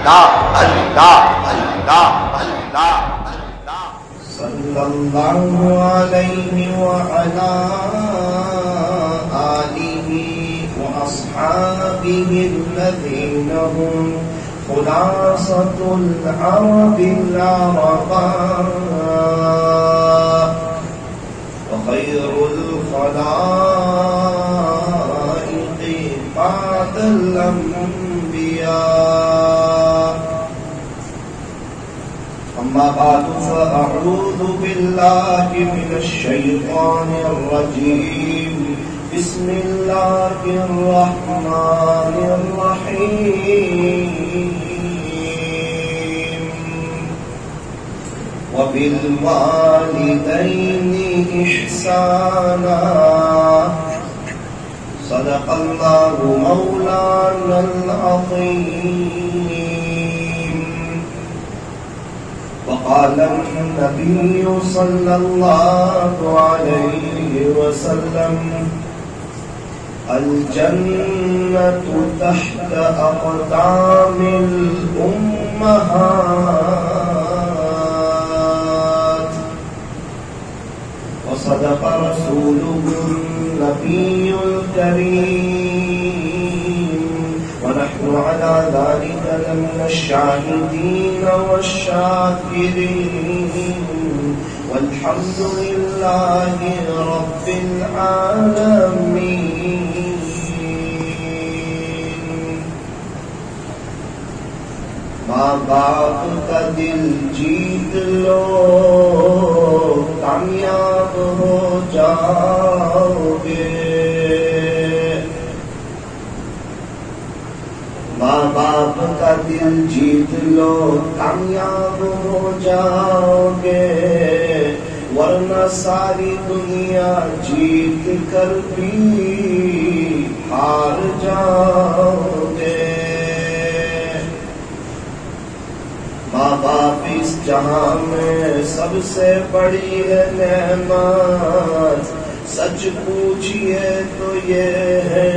اللہ اللہ اللہ اللہ صلی اللہ علیہ وعلا آلہ وأصحابه الذين هم خلاصة العرب العرباء وخير الخلائق بعد الأنبياء أما بعد فأعوذ بالله من الشيطان الرجيم بسم الله الرحمن الرحيم وبالوالدين إحسانا صدق الله مولانا العظيم وقال النبي صلى الله عليه وسلم الجنة تحت أقدام الأمهات وصدق رسوله النبي الكريم ونحن على ذلك لمن الشاهدين والشاكرين والحمد لله رب العالمين. ماں باپ کا دل جیت لو کامیاب ہو جاؤ گے. ماں باپ کا دل جیت لو کامیاب ہو جاؤ گے ورنہ ساری دنیا جیت کر بھی ہار جاؤ گے. ماں باپ اس جہاں میں سب سے بڑی ہے نعمت. سچ پوچھئے تو یہ ہے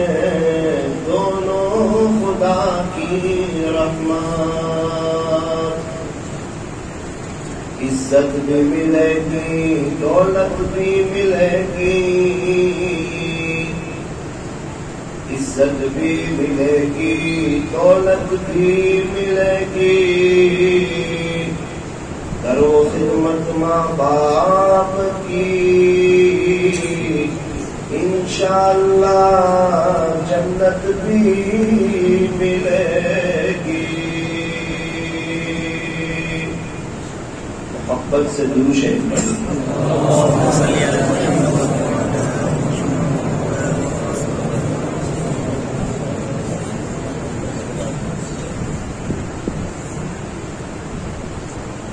دونوں خدا کی رحمت. عزت بھی ملے گی دولت بھی ملے گی. عزت بھی ملے گی دولت بھی ملے گی. کرو خدمت ماں باپ کی انشاءاللہ جنت بھی ملے گی. محبت سے درود شریف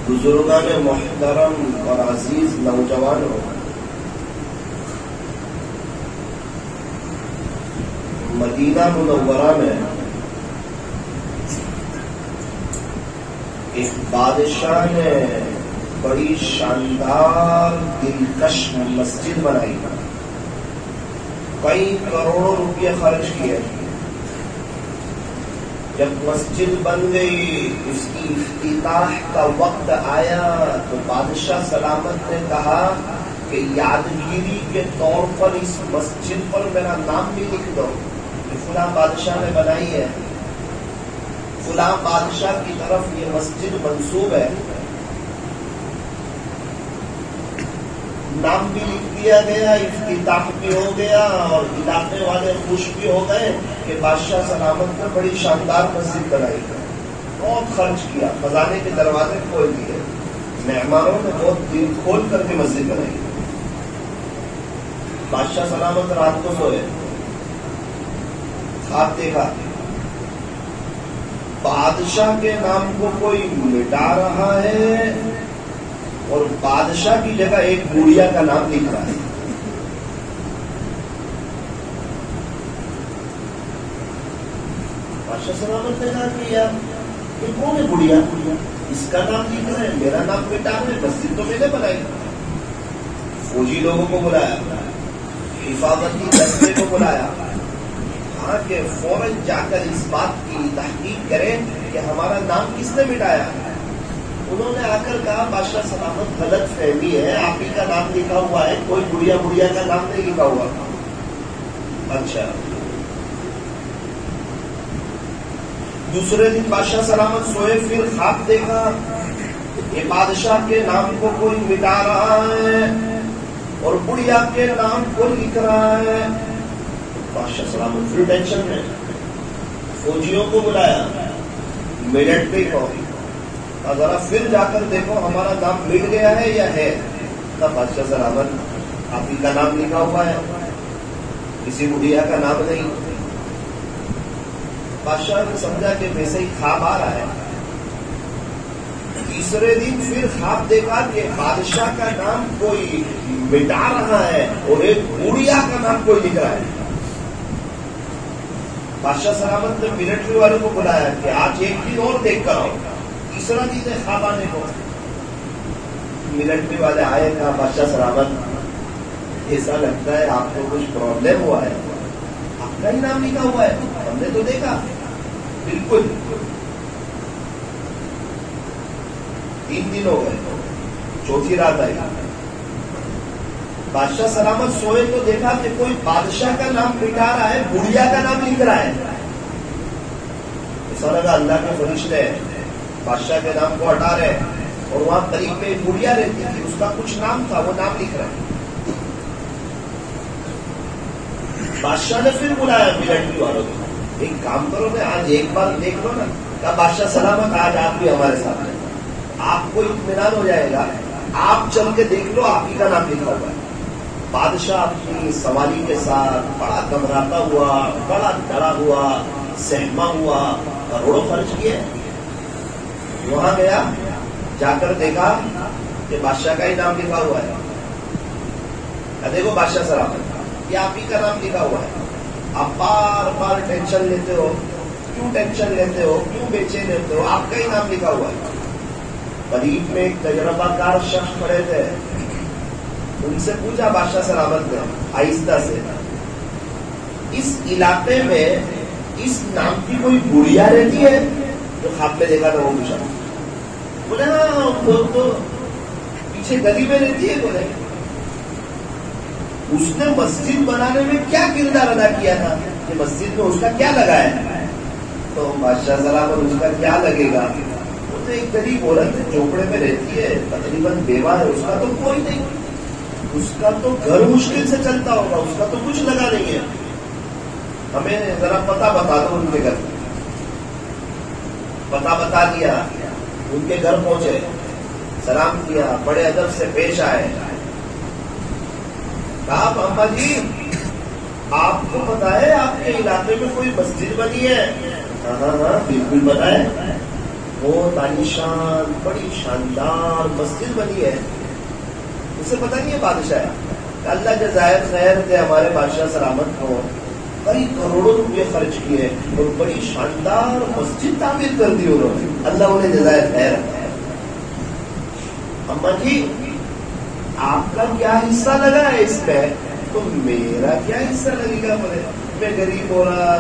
بزرگان محترم اور عزیز نوجوانوں، مدینہ منورہ میں ایک بادشاہ نے بڑی شاندار دلکش مسجد بنائی. کئی کروڑوں روپے خرچ کیے. جب مسجد بن گئی اس کی افتتاح کا وقت آیا تو بادشاہ سلامت نے کہا کہ یادگیری کے طور پر اس مسجد پر میرا نام بھی لکھ دو کہ فلاں بادشاہ نے بنائی ہے، فلاں بادشاہ کی طرف یہ مسجد منسوب ہے. نام بھی لکھ دیا گیا، افتتاح بھی ہو گیا اور علاقے والے خوش بھی ہو گئے کہ بادشاہ سلامت نے بڑی شاندار مسجد بنائی ہے. بہت خرچ کیا، خزانے کے دروازے کھول دیے، مہمانوں نے بہت دل کھول کر کے مسجد بنائی. بادشاہ سلامت رات کو سوئے، خواب دیکھا بادشاہ کے نام کو کوئی مٹا رہا ہے اور بادشاہ کی جگہ ایک بوڑھیا کا نام لکھ رہا ہے. بادشاہ سلامت نے کہا کہ یار یہ کون ہے بوڑھیا؟ اس کا نام لکھ رہے ہیں، میرا نام مٹا رہے ہیں، مسجد تو میں نے بنائی. فوجی لوگوں کو بلایا، حفاظتی دستے کو بلایا، کہا کہ فوراً جا کر اس بات کی تحقیق کریں کہ ہمارا نام کس نے مٹایا. انہوں نے آ کر کہا بادشاہ سلامت غلط فہمی ہے, آپ ہی کا نام لکھا ہوا ہے, کوئی بڑھیا کا نام نہیں لکھا ہوا. اچھا. دوسرے دن بادشاہ سلامت سوئے, پھر خواب دیکھا کہ بادشاہ کے نام کو کوئی مٹا رہا ہے اور بڑھیا کے نام کو لکھ رہا ہے. بادشاہ سلامت پھر ٹینشن میں, فوجیوں کو بلایا, ملٹری کو, ذرا پھر جا کر دیکھو ہمارا نام مٹ گیا ہے یا ہے. بادشاہ سلامت آپ ہی کا نام لکھا ہوا ہے, کسی بڑھیا کا نام نہیں. بادشاہ نے سمجھا کہ ویسے ہی خواب آ رہا ہے. تیسرے دن پھر خواب دیکھا کہ بادشاہ کا نام کوئی مٹا رہا ہے اور ایک بڑھیا کا نام کوئی لکھ رہا ہے. بادشاہ سلامت نے ملٹری والوں کو بلایا کہ آج ایک دن اور دیکھ کر آؤ. تیسرا دن ہے خواب آنے کو. ملٹری والے آئے, کہا بادشاہ سلامت ایسا لگتا ہے آپ کو کچھ پرابلم ہوا ہے, آپ کا ہی نام لکھا ہوا ہے, ہم نے تو دیکھا. بالکل. 3 دن ہو گئے, چوتھی رات آئی. بادشاہ سلامت سوئے تو دیکھا کہ کوئی بادشاہ کا نام مٹا رہا ہے, بڑھیا کا نام لکھ رہا ہے. ایسا لگا اللہ کے فرشتے بادشاہ کے نام کو ہٹا رہے, اور وہاں قریب میں ایک بڑھیا رہتی تھی, اس کا کچھ نام تھا, وہ نام لکھ رہا ہے. بادشاہ نے پھر بلایا ملٹری والوں کو, ایک کام کرو نا, آج ایک بار دیکھ لو نا. کہا بادشاہ سلامت آج آپ بھی ہمارے ساتھ ہیں, آپ کو اطمینان ہو جائے گا, آپ چل کے دیکھ لو آپ ہی کا نام لکھا ہوا ہے. بادشاہ اپنی سواری کے ساتھ بڑا گھبراتا ہوا, بڑا ڈرا ہوا, سہما ہوا, کروڑوں خرچ کیے. وہاں گیا, جا کر دیکھا کہ بادشاہ کا ہی نام لکھا ہوا ہے. دیکھو بادشاہ سلامت یہ آپ ہی کا نام لکھا ہوا ہے. آپ بار بار ٹینشن لیتے ہو, کیوں ٹینشن لیتے ہو, کیوں بے چین لیتے ہو, آپ کا ہی نام لکھا ہوا ہے. قریب میں ایک تجربہ کار شخص کھڑے تھے, ان سے پوچھا بادشاہ سلامت نے آہستہ سے, اس علاقے میں اس نام کی کوئی بڑھیا رہتی ہے؟ جو خواب میں دیکھا تھا وہ پوچھا. بولے ہاں وہ تو پیچھے گلی میں رہتی ہے. بولے اس نے مسجد بنانے میں کیا کردار ادا کیا تھا, کہ مسجد میں اس کا کیا لگا ہے؟ تو بادشاہ سلامت اس کا کیا لگے گا, وہ تو ایک غریب عورت جھوپڑے میں رہتی ہے, تقریباً بیوہ ہے, اس کا تو کوئی نہیں, اس کا تو گھر مشکل سے چلتا ہوگا, اس کا تو کچھ لگا نہیں ہے. ہمیں ذرا پتہ بتا دو ان کے گھر. پتہ بتا دیا, ان کے گھر پہنچے, سلام کیا, بڑے ادب سے پیش آئے. کہا اماں جی آپ کو پتا ہے آپ کے علاقے میں کوئی مسجد بنی ہے؟ ہاں ہاں ہاں بالکل پتا ہے, بہت عالیشان بڑی شاندار مسجد بنی ہے. اسے پتا نہیں ہے بادشاہ, اللہ جزائر خیر دے ہمارے بادشاہ سلامت کو, کئی کروڑوں روپے خرچ کیے اور بڑی شاندار مسجد تعمیر کر دی انہوں نے, اللہ انہیں جزائر خیر. اماں جی آپ کا کیا حصہ لگا ہے اس میں؟ تو میرا کیا حصہ لگے گا؟ بولے میں غریب ہو رہا,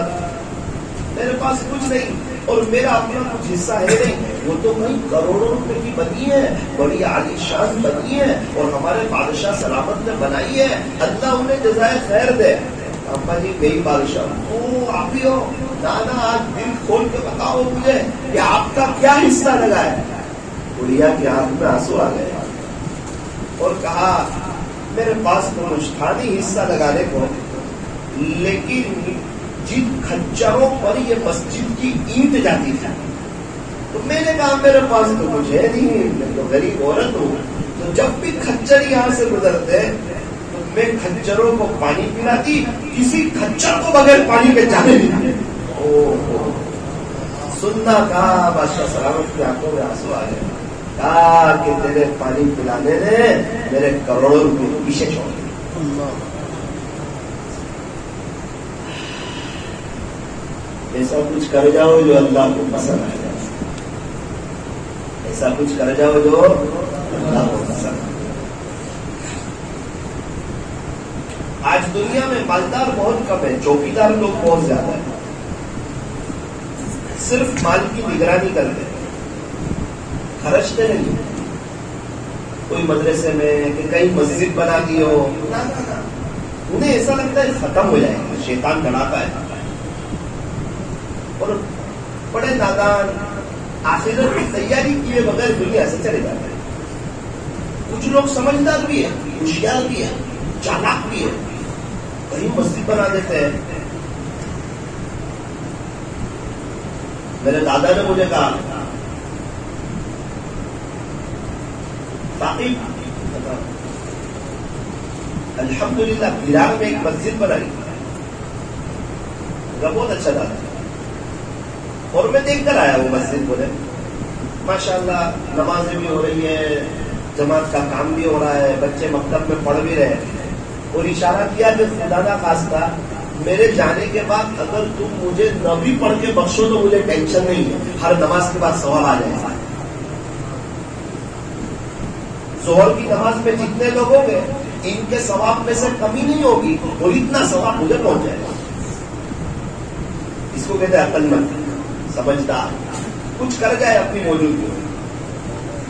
میرے پاس کچھ نہیں, اور میرا اپنا کچھ حصہ ہے نہیں. وہ تو کئی کروڑوں روپے کی بنی ہے, بڑی عالیشان بنی ہے, اور ہمارے بادشاہ سلامت نے بنائی ہے, اللہ انہیں جزائے خیر دے. اماں جی گئی بادشاہ, او آپ ہی ہو؟ نانا آج دل کھول کے بتاؤ مجھے کہ آپ کا کیا حصہ لگا ہے. بڑھیا کی آنکھ میں آنسو آ گئے اور کہا میرے پاس تو کچھ تھا نہیں حصہ لگانے کو, لیکن جن کھچروں پر یہ مسجد کی اینٹ جاتی تھی تو میں نے کہا میرے پاس تو کچھ ہے نہیں, میں تو غریب عورت ہوں, تو جب بھی کھچر یہاں سے گزرتے تو میں کھچروں کو پانی پلاتی, کسی کھچر کو بغیر پانی کے جانے نہیں. سننا کہا بادشاہ سلامت کی آنکھوں میں آنسو آ گئے. کہا کہ تیرے پانی پلانے نے میرے کروڑوں روپے پیچھے چھوڑ دیے. ایسا کچھ کر جاؤ جو اللہ کو پسند آ جائے, ایسا کچھ کر جاؤ جو اللہ کو پسند. آج دنیا میں مالدار بہت کم ہے، چوکیدار لوگ بہت زیادہ ہیں، صرف مال کی نگرانی کرتے ہیں، خرچتے نہیں. کوئی مدرسے میں کہ کہیں مسجد بنا دی ہو، انہیں ایسا لگتا ہے ختم ہو جائے گا، شیطان ڈراتا ہے. اور بڑے نادان آخرت کی تیاری کیے بغیر دنیا سے چلے جاتے ہیں. کچھ لوگ سمجھدار بھی ہیں، ہوشیار بھی ہیں، چالاک بھی ہیں، کہیں مسجد بنا دیتے ہیں. میرے دادا نے مجھے کہا ثاقب الحمدللہ بلال میں ایک مسجد بنائی، بہت اچھا دادا. اور میں دیکھ کر آیا وہ مسجد، بولے ماشاءاللہ نمازیں بھی ہو رہی ہے، جماعت کا کام بھی ہو رہا ہے، بچے مکتب میں پڑھ بھی رہے. اور اشارہ کیا کہ خدا نہ خواستہ میرے جانے کے بعد اگر تم مجھے نہ بھی پڑھ کے بخشو تو مجھے ٹینشن نہیں ہے، ہر نماز کے بعد ثواب آ جائے گا. ظہر کی نماز میں جتنے لوگ ہوں گے ان کے ثواب میں سے کمی نہیں ہوگی، اور اتنا ثواب مجھے پہنچ جائے گا. اس کو کہتے ہیں عقل مند، سمجھدار، کچھ کر جائے اپنی موجودگی میں.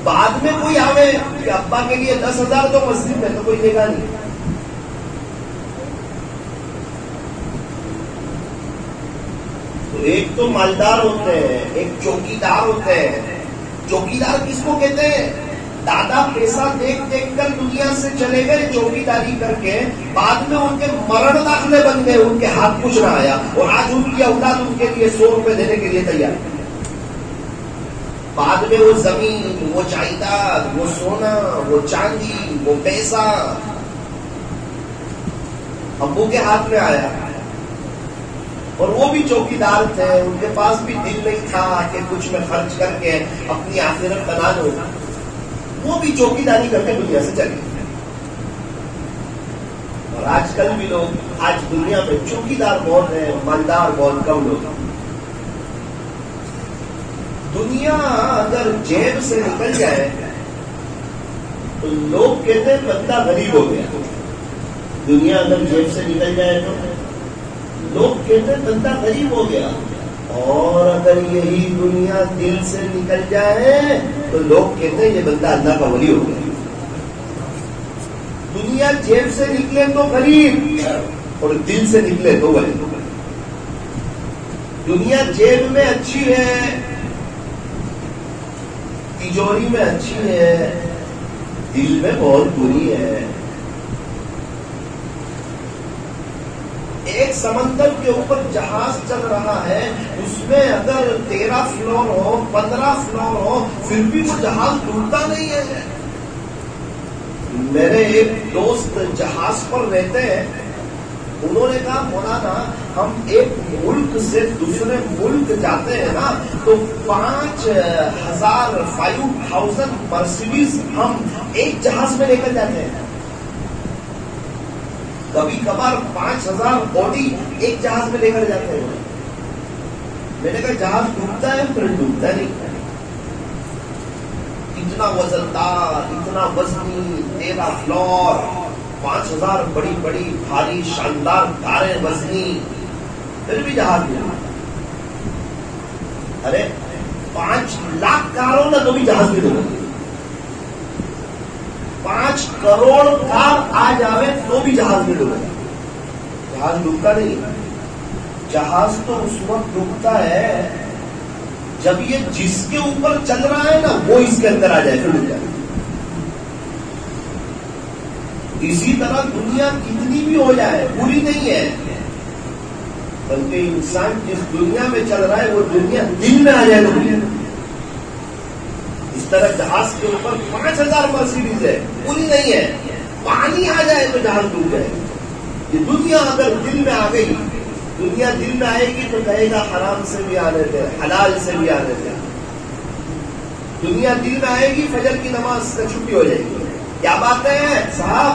بعد میں کوئی آوے کہ ابا کے لیے 10,000 تو مسجد میں، تو کوئی دے گا نہیں. تو ایک تو مالدار ہوتے ہیں، ایک چوکیدار ہوتے ہیں. چوکیدار کس کو کہتے ہیں؟ دادا پیسہ دیکھ دیکھ کر دنیا سے چلے گئے چوکیداری کر کے، بعد میں ان کے مرن داخلے بن گئے، ان کے ہاتھ کچھ نہ آیا، اور آج ان کی اولاد ان کے لیے 100 روپے دینے کے لیے تیار ہے. بعد میں وہ زمین، وہ جائیداد، وہ سونا، وہ چاندی، وہ پیسہ ابو کے ہاتھ میں آیا. اور وہ بھی چوکیدار تھے، ان کے پاس بھی دل نہیں تھا کہ کچھ میں خرچ کر کے اپنی آخرت بنا لوں. وہ بھی چوکیداری کر کے دنیا سے چلے. اور آج کل بھی لوگ، آج دنیا میں چوکیدار بہت ہیں، مالدار بہت کم لوگ. دنیا اگر جیب سے نکل جائے تو لوگ کہتے ہیں بندہ غریب ہو گیا. دنیا اگر جیب سے نکل جائے تو لوگ کہتے ہیں بندہ غریب ہو گیا. اور اگر یہی دنیا دل سے نکل جائے تو لوگ کہتے ہیں یہ بندہ اللہ کا ولی ہو گیا. دنیا جیب سے نکلے تو غریب، اور دل سے نکلے تو ولی. دنیا جیب میں اچھی ہے، تجوری میں اچھی ہے، دل میں بہت بری ہے. ایک سمندر کے اوپر جہاز چل رہا ہے، اس میں اگر 13 فلور ہو، 15 فلور ہو، پھر بھی وہ جہاز ڈوبتا نہیں ہے. میرے ایک دوست جہاز پر رہتے ہیں، انہوں نے کہا مولانا ہم ایک ملک سے دوسرے ملک جاتے ہیں نا تو 5,000 مرسیڈیز ہم ایک جہاز میں لے کر جاتے ہیں. کبھی کبھار 5,000 آڈی ایک جہاز میں لے کر جاتے ہیں. میں نے کہا جہاز ڈوبتا ہے؟ پھر ڈوبتا نہیں. اتنا وزندار، اتنا وزنی، 13 فلور، 5,000 بڑی بڑی بھاری شاندار کاریں وزنی، پھر بھی جہاز نہیں. ارے 5 لاکھ کاروں نہ تو بھی جہاز نہیں ڈوبے. 5 کروڑ کار آ جاوے تو بھی جہاز نہیں ڈوبے. جہاز ڈوبتا نہیں. جہاز تو اس وقت ڈوبتا ہے جب یہ جس کے اوپر چل رہا ہے نا وہ اس کے اندر آ جائے، پھر ڈوب جائے. اسی طرح دنیا کتنی بھی ہو جائے بری نہیں ہے، بلکہ انسان جس دنیا میں چل رہا ہے وہ دنیا دل میں آ جائے تو. اس طرح جہاز کے اوپر 5,000 مرسیڈیز ہے، پوری نہیں ہے، پانی آ جائے تو جہاز ڈوب جائے. یہ دنیا اگر دل میں آ گئی، دنیا دل میں آئے گی تو کہے گا حرام سے بھی آنے تھے، حلال سے بھی آنے تھے. دنیا دل میں آئے گی، فجر کی نماز سے چھٹی ہو جائے گی. کیا بات ہے صاحب،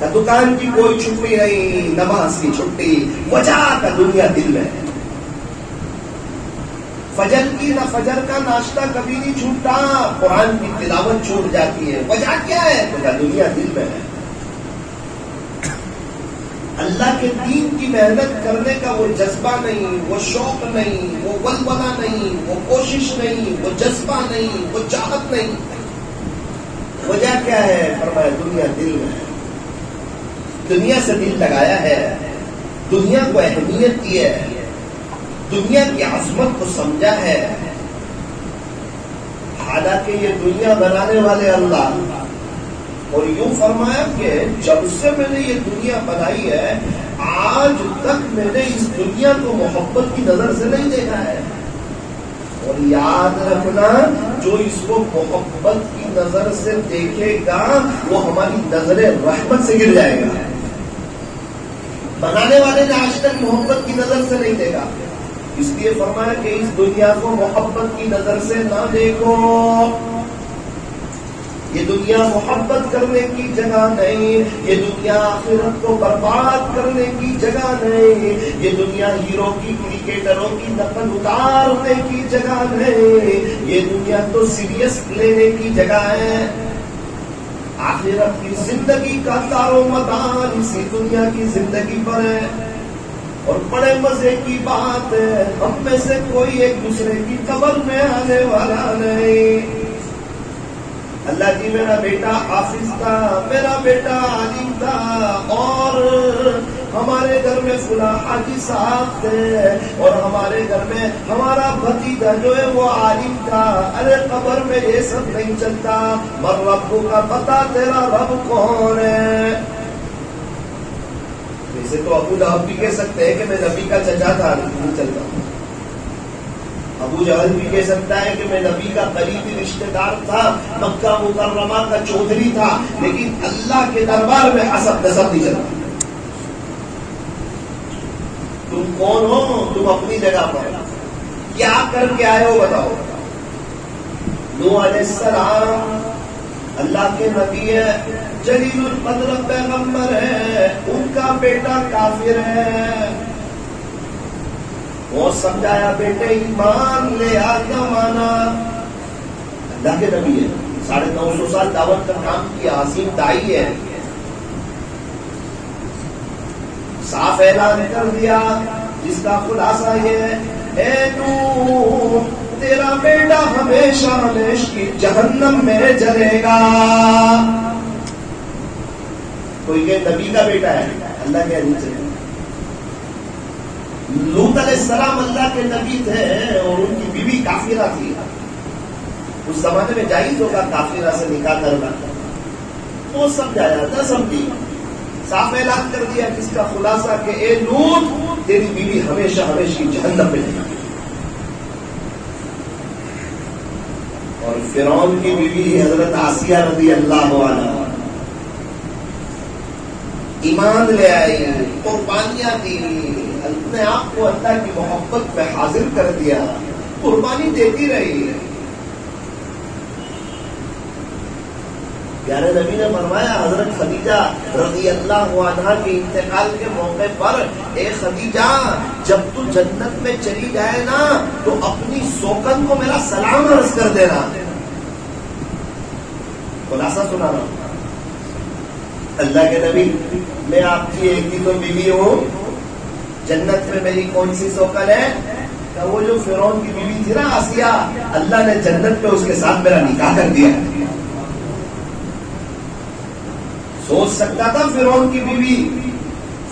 نہ دکان کی کوئی چھٹی نہیں، نماز کی چھٹی. وجہ کا دنیا دل میں ہے. فجر کی نہ فجر کا ناشتہ کبھی نہیں چھوٹتا، قرآن کی تلاوت چھوٹ جاتی ہے. وجہ کیا ہے؟ تو دنیا دل میں ہے. اللہ کے دین کی محنت کرنے کا وہ جذبہ نہیں، وہ شوق نہیں، وہ ولولہ نہیں، وہ کوشش نہیں، وہ جذبہ نہیں، وہ چاہت نہیں. وجہ کیا ہے؟ فرمایا دنیا دل میں ہے، دنیا سے دل لگایا ہے، دنیا کو اہمیت دی ہے، دنیا کی عظمت کو سمجھا ہے. حالانکہ یہ دنیا بنانے والے اللہ، اور یوں فرمایا کہ جب سے میں نے یہ دنیا بنائی ہے آج تک میں نے اس دنیا کو محبت کی نظر سے نہیں دیکھا ہے. اور یاد رکھنا، جو اس کو محبت کی نظر سے دیکھے گا وہ ہماری نظر رحمت سے گر جائے گا. بنانے والے نے آج تک محبت کی نظر سے نہیں دیکھا، اس لیے فرمایا کہ اس دنیا کو محبت کی نظر سے نہ دیکھو. یہ دنیا محبت کرنے کی جگہ نہیں، یہ دنیا آخرت کو برباد کرنے کی جگہ نہیں، یہ دنیا ہیرو کی کرکٹروں کی نقل اتارنے کی جگہ نہیں، یہ دنیا تو سیریس لینے کی جگہ ہے. آخرت کی زندگی کا دار و مدار اسی دنیا کی زندگی پر ہے. اور بڑے مزے کی بات ہے، ہم میں سے کوئی ایک دوسرے کی قبر میں آنے والا نہیں. اللہ جی میرا بیٹا حافظ تھا، میرا بیٹا عالم تھا، اور ہمارے گھر میں فلاں حاجی صاحب تھے، اور ہمارے گھر میں ہمارا بھتیجا جو ہے وہ عالم تھا. ارے قبر میں یہ سب نہیں چلتا. مر ربو کا پتا تیرا رب کون ہے؟ ویسے تو ابو لہب بھی کہہ سکتے ہیں کہ میں نبی کا چچا تھا، نہیں چلتا. ابو جہل بھی کہہ سکتا ہے کہ میں نبی کا قریبی رشتہ دار تھا، مکہ مکرمہ کا چودھری تھا، لیکن اللہ کے دربار میں حسب نسب نہیں چلتا. تم کون ہو؟ تم اپنی جگہ پر کیا کر کے آئے ہو بتاؤ. نوح علیہ السلام اللہ کے نبی ہے، جلیل القدر پیغمبر ہے، ان کا بیٹا کافر ہے. وہ سمجھایا بیٹے ایمان لے آ، کیا مانا؟ اللہ کے نبی ہے، 950 سال دعوت کا کام کیا، عظیم دائی ہے. صاف اعلان کر دیا جس کا خلاصہ یہ ہے، اے نوح تیرا بیٹا ہمیشہ ہمیشہ کی جہنم میں جلے گا. کوئی کہ نبی کا بیٹا ہے، اللہ کے نہیں چلے. لوط علیہ السلام اللہ کے نبی تھے اور ان کی بیوی کافرہ تھی. اس زمانے میں جائز ہوگا کافرہ سے نکاح کرنا، تو سمجھایا نہ سمجھی، صاف اعلان کر دیا جس کا خلاصہ کہ اے لوط تیری بیوی ہمیشہ ہمیشہ کی جہنم میں جائے گی. اور فرعون کی بیوی حضرت آسیہ رضی اللہ عنہا ایمان لے آئی، قربانیاں دی، اپنے آپ کو اللہ کی محبت میں حاضر کر دیا، قربانی دیتی رہی. پیارے نبی نے فرمایا حضرت خدیجہ رضی اللہ عنہا کے انتقال کے موقع پر، اے خدیجہ جب تو جنت میں چلی جائے نا تو اپنی سوکن کو میرا سلام عرض کر دینا. خلاصہ سنا رہا ہوں. اللہ کے نبی میں آپ کی ایک ہی تو بیوی ہوں، جنت میں میری کون سی سوکن ہے؟ کہ وہ جو فرعون کی بیوی تھی نا آسیہ، اللہ نے جنت میں اس کے ساتھ میرا نکاح کر دیا. سوچ سکتا تھا فرعون کی بیوی،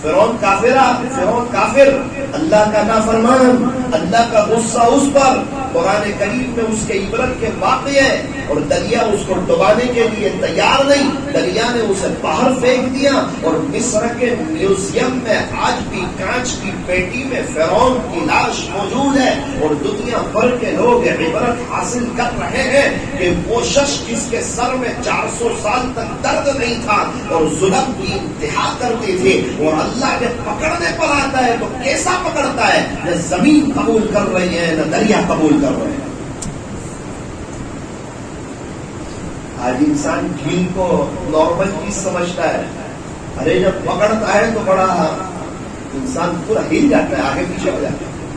فرعون کافرہ، فرعون کافر، اللہ کا نافرمان، اللہ کا غصہ اس پر. قرآن کریم میں اس کے عبرت کے واقعے اور دریا اس کو ڈبانے کے لیے تیار نہیں، دریا نے اسے باہر پھینک دیا. اور مصر کے میوزیم میں آج بھی کانچ کی پیٹی میں فرعون کی لاش موجود ہے، اور دنیا بھر کے لوگ عبرت حاصل کر رہے ہیں کہ وہ شخص جس کے سر میں 400 سال تک درد نہیں تھا اور ظلم کی انتہا کرتی تھی، اور اللہ جب پکڑنے پر آتا ہے تو کیسا پکڑتا ہے؟ نہ زمین قبول کر رہی ہے نہ دریا قبول کر رہے ہیں. آج انسان ڈھیل کو نارمل چیز سمجھتا ہے، ارے جب پکڑتا ہے تو بڑا انسان پورا ہل جاتا ہے، آگے پیچھے ہو جاتا ہے.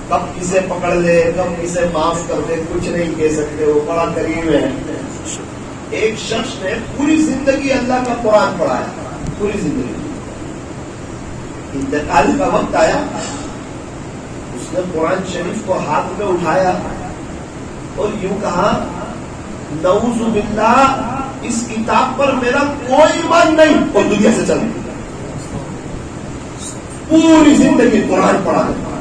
کب کسے پکڑ لے، کب کسے معاف کر دے کچھ نہیں کہہ سکتے، وہ بڑا قریب ہے. ایک شخص نے پوری زندگی اللہ کا قرآن پڑھایا، پوری زندگی انتقال کا وقت آیا، اس نے قرآن شریف کو ہاتھ میں اٹھایا اور یوں کہا نعوذ باللہ اس کتاب پر میرا کوئی ایمان نہیں، اور دنیا سے چل گئی۔ پوری زندگی قرآن پڑھا دیا۔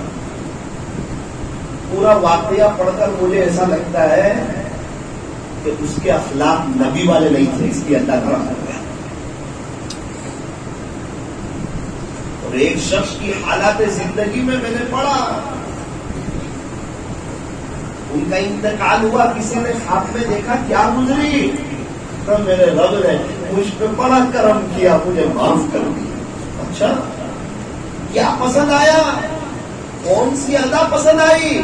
پورا واقعہ پڑھ کر مجھے ایسا لگتا ہے کہ اس کے اخلاق نبی والے نہیں تھے، اس کی اللہ کا رحمت ہے۔ اور ایک شخص کی حالات زندگی میں نے پڑھا، ان کا انتقال ہوا، کسی نے خواب میں دیکھا کیا گزری، تو میرے رب نے مجھ پہ بڑا کرم کیا، مجھے معاف کر دیا۔ اچھا کیا پسند آیا؟ کون سی ادا پسند آئی؟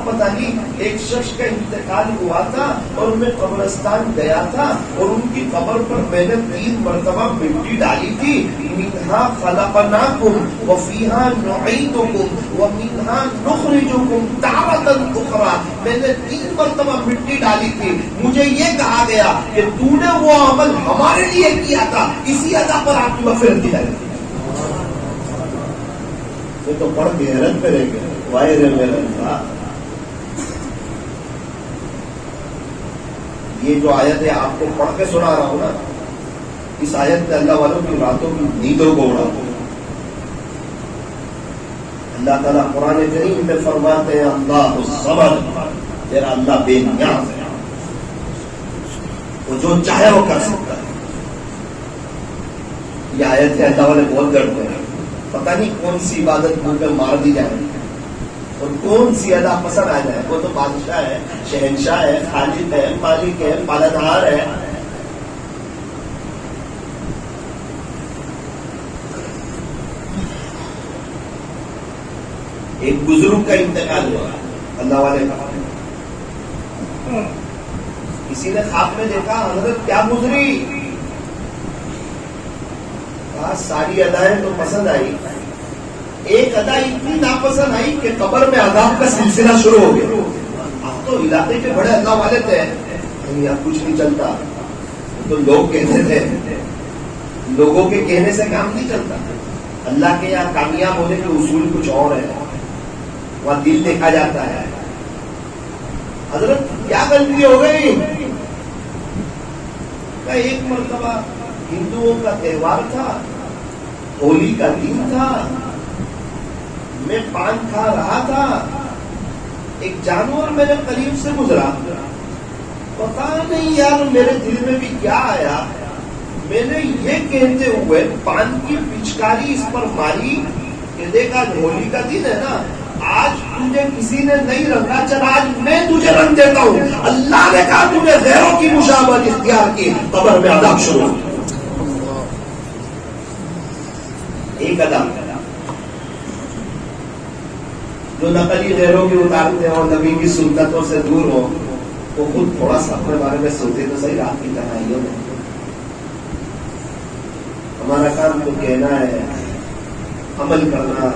پتہ نہیں۔ ایک شخص کا انتقال ہوا تھا اور میں قبرستان گیا تھا اور ان کی قبر پر میں نے 3 مرتبہ مٹی ڈالی تھی، منہا خلقناکم وفیہا نعیدکم ومنہا نخرجکم تارۃ اخری۔ میں نے 3 مرتبہ مٹی ڈالی تھی، مجھے یہ کہا گیا کہ تو نے وہ عمل ہمارے لیے کیا تھا، اسی ادا پر آپ کی مغفرت کی جائے گی۔ یہ تو پڑھ کے حیرت پہ رہ گئے، واہ رے میرا اللہ۔ یہ جو آیت ہے آپ کو پڑھ کے سنا رہا ہوں نا، اس آیت میں اللہ والوں کی راتوں کی نیندوں کو اڑا دو۔ اللہ تعالیٰ قرآن کریم میں فرماتے ہیں اللہ الصمد، تیرا اللہ بے نیاز ہے، وہ جو چاہے وہ کر سکتا ہے۔ یہ آیت ہے اللہ والے بہت ڈرتے ہیں، پتہ نہیں کون سی عبادت منہ پہ مار دی جائے اور کون سی ادا پسند آ جائے۔ وہ تو بادشاہ ہے، شہنشاہ ہے، خالق ہے، مالک ہے، پالنہار ہے۔ ایک بزرگ کا انتقال ہوا، اللہ والے کا، کسی نے خواب میں دیکھا حضرت کیا گزری، کہا ساری ادائیں تو پسند آئی، ایک ادا اتنی ناپسند آئی کہ قبر میں عذاب کا سلسلہ شروع ہو گیا۔ اب تو علاقے کے بڑے اللہ والے تھے، یہاں کچھ نہیں چلتا، تو لوگ کہتے تھے، لوگوں کے کہنے سے کام نہیں چلتا، اللہ کے یہاں کامیاب ہونے کے اصول کچھ اور ہے، وہاں دل دیکھا جاتا ہے۔ حضرت کیا غلطی ہو گئی؟ ایک مرتبہ ہندوؤں کا تہوار تھا، ہولی کا دن تھا، میں پان کھا رہا تھا، ایک جانور میرے قریب سے گزرا، پتا نہیں یار میرے دل میں بھی کیا آیا، میں نے یہ کہتے ہوئے پان کی پچکاری اس پر ماری کہ دیکھا ہولی کا دن ہے نا، آج تجھے کسی نے نہیں رنگا، چل آج میں تجھے رنگ دیتا ہوں۔ اللہ نے کہا تجھے غیروں کی مشابہت اختیار کی، قبر میں عذاب شروع۔ ایک ادا جو نقلی غیروں کے اتارتے ہوں، نبی کی سنتوں سے دور ہو، وہ خود تھوڑا سا اپنے بارے میں سوچے تو صحیح، رات کی تنہائیوں میں ہمارا کام تو کہنا ہے، عمل کرنا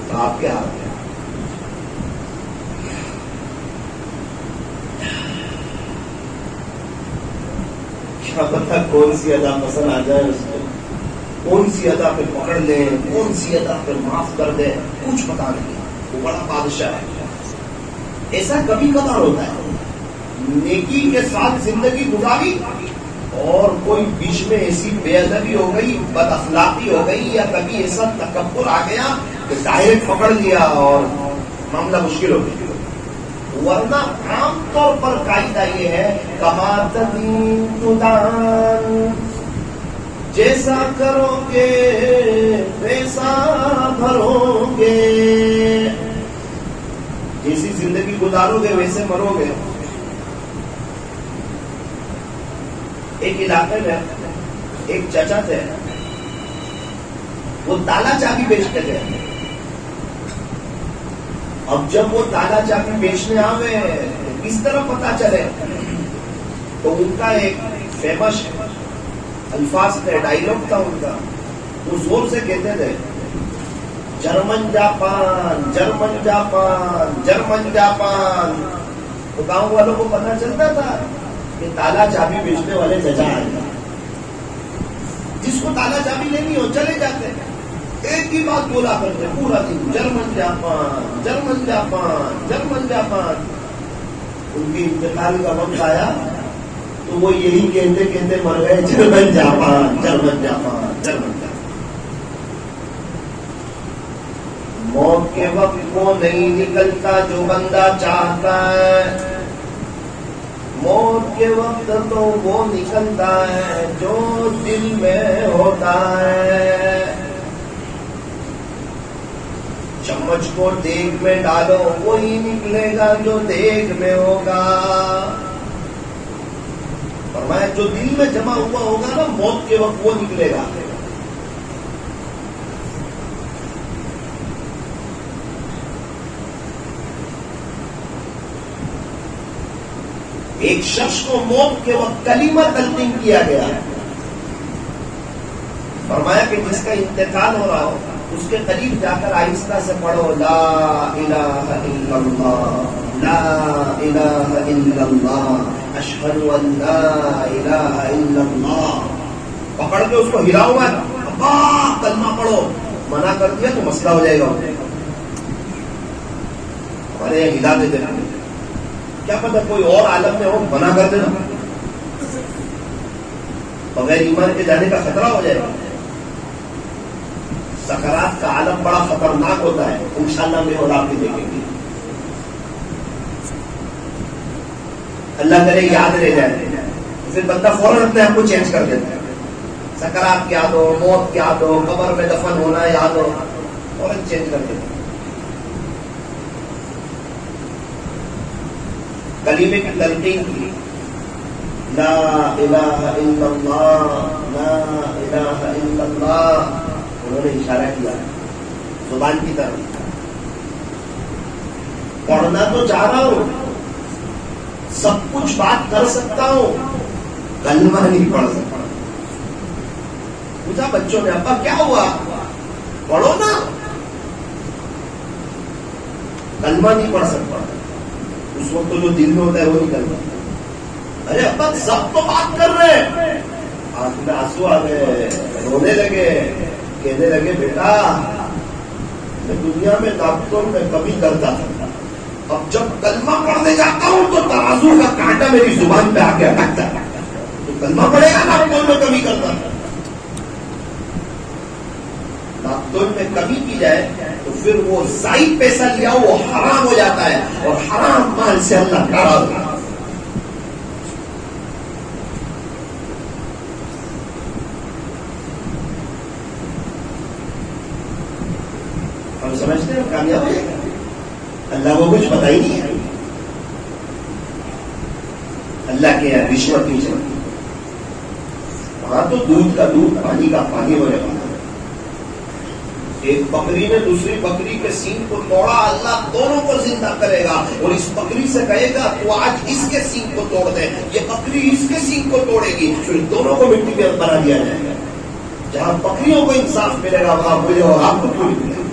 تو آپ کے ہاتھ ہے۔ کیا پتہ کون سی ادا پسند آ جائے اس کو، کون سی ادا پہ پکڑ لیں، کون سی ادا پہ معاف کر دیں، کچھ پتا نہیں۔ وہ بڑا بادشاہ ہے۔ ایسا کبھی کبھار ہوتا ہے، نیکی کے ساتھ زندگی گزاری اور کوئی بیچ میں ایسی بے ادبی ہو گئی، بد اخلاقی ہو گئی، یا کبھی ایسا تکبر آ گیا کہ ڈائریکٹ پکڑ لیا اور معاملہ مشکل ہو گیا۔ ورنہ عام طور پر قاعدہ یہ ہے کما تدین تدان، جیسا کرو گے ویسا بھرو گے، جیسی زندگی گزارو گے ویسے مرو گے۔ ایک علاقے میں ایک چچا تھے، وہ تالا چابی بیچتے تھے۔ اب جب وہ تالا چابی بیچنے آوے کس طرح پتا چلے، تو ان کا ایک فیمس الفاظ تھے، ڈائلگ تھا ان کا، وہ زور سے کہتے تھے German Japan German Japan German Japan. تو گاؤں والوں کو پتا چلتا تھا کہ تالا چابی بیچنے والے چچا آئے، جس کو تالا چابی لینی ہو چلے جاتے، ایک ہی بات بولا کرتے پورا دن، German Japan German Japan German Japan. ان کی انتقال کا وقت آیا تو وہ یہی کہتے کہتے مر گئے، German Japan German Japan German Japan. موت کے وقت وہ نہیں نکلتا جو بندہ چاہتا ہے، موت کے وقت تو وہ نکلتا ہے جو دل میں ہوتا ہے. چمچ کو دیگ میں ڈالو وہی نکلے گا جو دیگ میں ہوگا. فرمایا جو دل میں جمع ہوا ہوگا نا موت کے وقت وہ نکلے گا. ایک شخص کو موت کے وقت کلمہ تلقین کیا گیا ہے. فرمایا کہ جس کا انتقال ہو رہا ہو اس کے قریب جا کر آہستہ سے پڑھو لا الہ الا اللہ لا الہ الا اللہ اشہد ان لا الہ الا اللہ. پکڑ کے اس کو ہلاؤ مت، ابا کلمہ پڑھو. منع کر دیا تو مسئلہ ہو جائے گا. ہمارے یہاں ہلا دیتے ہیں، کیا پتا کوئی اور عالم میں ہو، منع کر دینا، بغیر ایمان کے جانے کا خطرہ ہو جائے گا. سکرات کا عالم بڑا خطرناک ہوتا ہے، انشاءاللہ میں اور آپ بھی دیکھیں گے. اللہ کرے یاد رہ جائے، پھر بندہ فوراً اپنے آپ کو چینج کر دیتا ہے. سکرات یاد ہو، موت یاد ہو، قبر میں دفن ہونا یاد ہو، فوراً چینج کر دیتا ہے. کلمے کی تلقین کی، لا الہ الا اللہ لا الہ الا اللہ. انہوں نے اشارہ کیا زبان کی طرف. پڑھنا تو چاہ رہا ہوں، سب کچھ بات کر سکتا ہوں، کلمہ نہیں پڑھ سکتا. پوچھا بچوں نے ابا کیا ہوا؟ پڑھو نا. کلمہ نہیں پڑھ سکتا. اس وقت تو جو دل میں ہوتا ہے وہ نہیں کرتا. ارے ابا سب تو بات کر رہے ہیں. آنکھ میں آنسو آ گئے، رونے لگے، کہنے لگے بیٹا میں دنیا میں دعوتوں میں کمی کرتا تھا، اب جب کلمہ پڑھنے جاتا ہوں تو ترازو کا کانٹا میری زبان پہ آ کے اٹکتا ہے. تو کلمہ پڑھے گا دعوتوں میں کمی کرتا تھا. دعوتوں میں کمی کی جائے تو پھر وہ زائد پیسہ لیا وہ حرام ہو جاتا ہے، اور حرام مال سے اللہ ناراض ہوتا ہے. ہم سمجھتے ہیں کامیاب ہو جائے گا، اللہ کو کچھ پتا ہی نہیں ہے. اللہ کے رشوت نہیں چلتی. وہاں تو دودھ کا دودھ، پانی کا پانی ہو جائے گا. ایک بکری نے دوسری بکری کے سینگ کو توڑا، اللہ دونوں کو زندہ کرے گا اور اس بکری سے کہے گا تو آج اس کے سینگ کو توڑ دے. یہ بکری اس کے سینگ کو توڑے گی، پھر دونوں کو مٹی میں بنا دیا جائے گا. جہاں بکریوں کو انصاف ملے گا وہاں مجھے اور آپ کو کیوں ملے گا.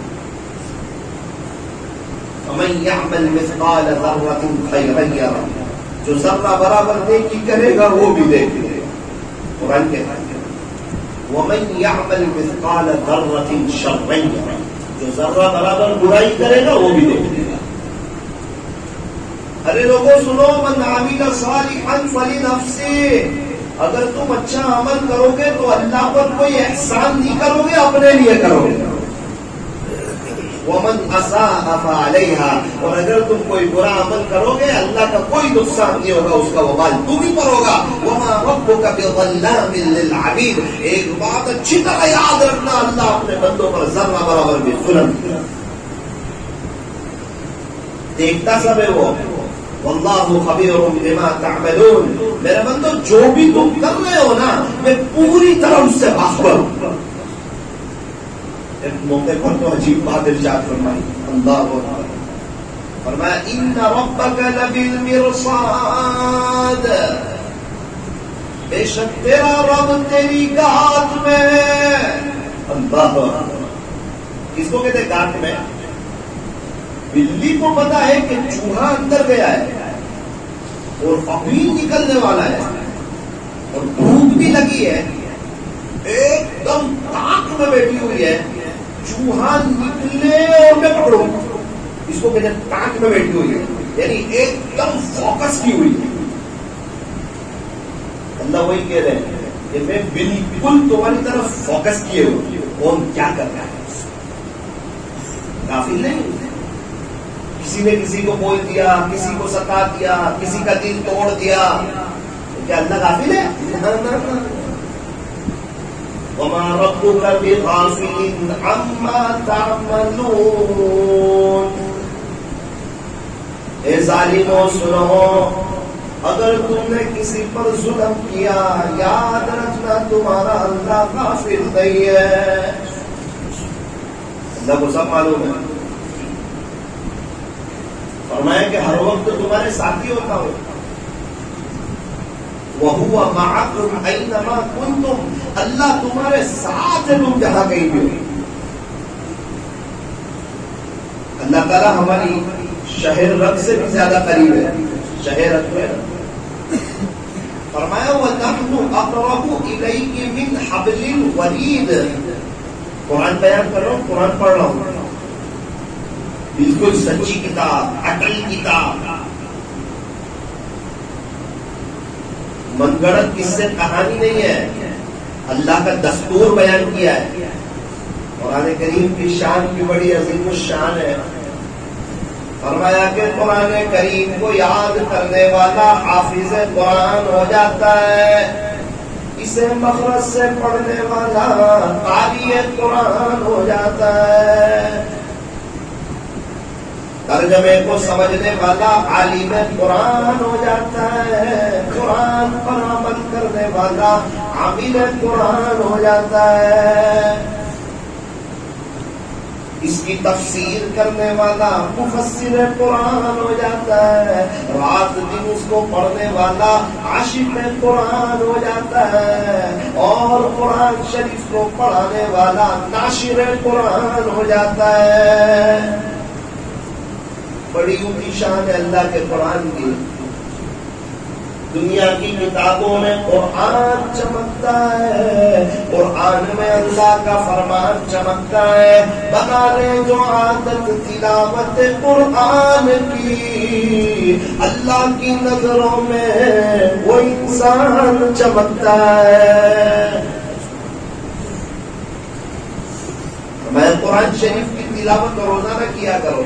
فمن يعمل مثقال ذرة خيرا يره، جو ذرہ برابر نیکی کرے گا وہ بھی دیکھے گا. قرآن کہتا ہے ومن يعمل مثقال ذرة شرا يره، جو ذرہ برابر برائی کرے گا وہ بھی دیکھے گا. ارے لوگوں سنو، من عمل صالحا فلنفسه، اگر تم اچھا عمل کرو گے تو اللہ پر کوئی احسان نہیں کرو گے، اپنے لیے کرو گے. ومن اساء فعليها، اور اگر تم کوئی برا عمل کرو گے اللہ کا کوئی نقصان نہیں ہوگا، اس کا وبال تم ہی پر ہوگا. وما ربك بظلام للعبيد، ایک بات اچھی طرح یاد رکھنا، اللہ اپنے بندوں پر ذرہ برابر بھی ظلم دیکھتا سب ہے وہ. واللہ خبیر بما تعملون، میرے بندو جو بھی تم کر رہے ہو نا میں پوری طرح اس سے باخبر ہوں. ایک موقع پر تو عجیب بات ارشاد فرمائی، اللہ اکبر. فرمایا ان ربک لبالمرصاد، بے شک تیرا رب تیری گات میں ہے. اللہ اکبر. کس کو کہتے ہیں گات میں؟ بلی کو پتا ہے کہ چوہا اندر گیا ہے اور ابھی نکلنے والا ہے اور بھوک بھی لگی ہے، ایک دم تاک میں بیٹھی ہوئی ہے. چوہا نکلے اور میں پکڑوں، اس کو کہتے ہیں ٹانک میں بیٹھی ہوئی ہے، یعنی ایک دم فوکس کی ہوئی ہے. اللہ وہی کہہ رہے ہیں کہ میں بالکل تمہاری طرف فوکس کیے ہوئے، کون کیا کر رہا ہے غافل نہیں. کسی نے کسی کو بول دیا، کسی کو ستا دیا، کسی کا دل توڑ دیا، کیا اللہ غافل ہے؟ وما ربك بغافل عما تعملون. اے ظالموں سنو، اگر تم نے کسی پر ظلم کیا یاد رکھنا تمہارا اللہ غافل نہیں ہے، اللہ کو سب معلوم ہے. فرمایا کہ ہر وقت تمہارے ساتھی ہوتا ہوں. وَهُوَ مَعَكُمْ أَيْنَمَا كُنْتُمْ، اللہ تمہارے ساتھ ہے تم جہاں کہیں بھی ہو. اللہ تعالیٰ ہماری شہر رب سے بھی زیادہ قریب ہے. شہر رب ہے. فرمایا وَنَحْنُ أَقْرَبُ إِلَيْكِ مِنْ حَبْلِ الْوَرِيدِ. قرآن بیان کر رہا ہوں، قرآن پڑھ رہا ہوں، بالکل سچی کتاب، اٹل کتاب، من گڑت کس سے کہانی نہیں ہے، اللہ کا دستور بیان کیا ہے. قرآن کریم کی شان کی بڑی عظیم الشان ہے. فرمایا کہ قرآن کریم کو یاد کرنے والا حافظ قرآن ہو جاتا ہے، اسے مخرج سے پڑھنے والا قاری قرآن ہو جاتا ہے، ترجمے کو سمجھنے والا عالم قرآن ہو جاتا ہے، قرآن پر عمل کرنے والا عامل قرآن ہو جاتا ہے، اس کی تفسیر کرنے والا مفسر قرآن ہو جاتا ہے، رات دن اس کو پڑھنے والا عاشق قرآن ہو جاتا ہے، اور قرآن شریف کو پڑھانے والا ناشر قرآن ہو جاتا ہے. بڑی اونچی شان ہے اللہ کے قرآن کی. دنیا کی کتابوں میں قرآن چمکتا ہے، قرآن میں اللہ کا فرمان چمکتا ہے. بنا لے جو عادت تلاوت قرآن کی، اللہ کی نظروں میں وہ انسان چمکتا ہے. میں قرآن شریف کی تلاوت روزانہ کیا کرو.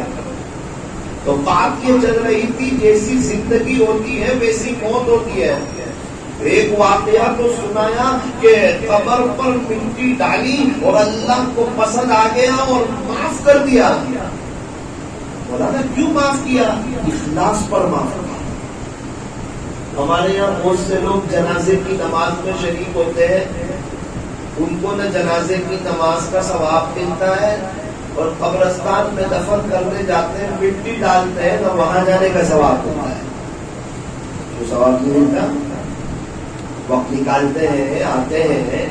تو بات یہ چل رہی تھی جیسی زندگی ہوتی ہے ویسی موت ہوتی ہے. ایک واقعہ تو سنایا کہ قبر پر مٹی ڈالی اور اللہ کو پسند آ گیا اور معاف کر دیا. بولا نا کیوں معاف کیا؟ اخلاص پر معاف کیا. ہمارے یہاں بہت سے لوگ جنازے کی نماز میں شریک ہوتے ہیں، ان کو نہ جنازے کی نماز کا ثواب ملتا ہے، اور قبرستان میں دفن کرنے جاتے ہیں مٹی ڈالتے ہیں نہ وہاں جانے کا ثواب ہوتا ہے. جو ثواب نہیں ملتا، وقت نکالتے ہیں آتے ہیں،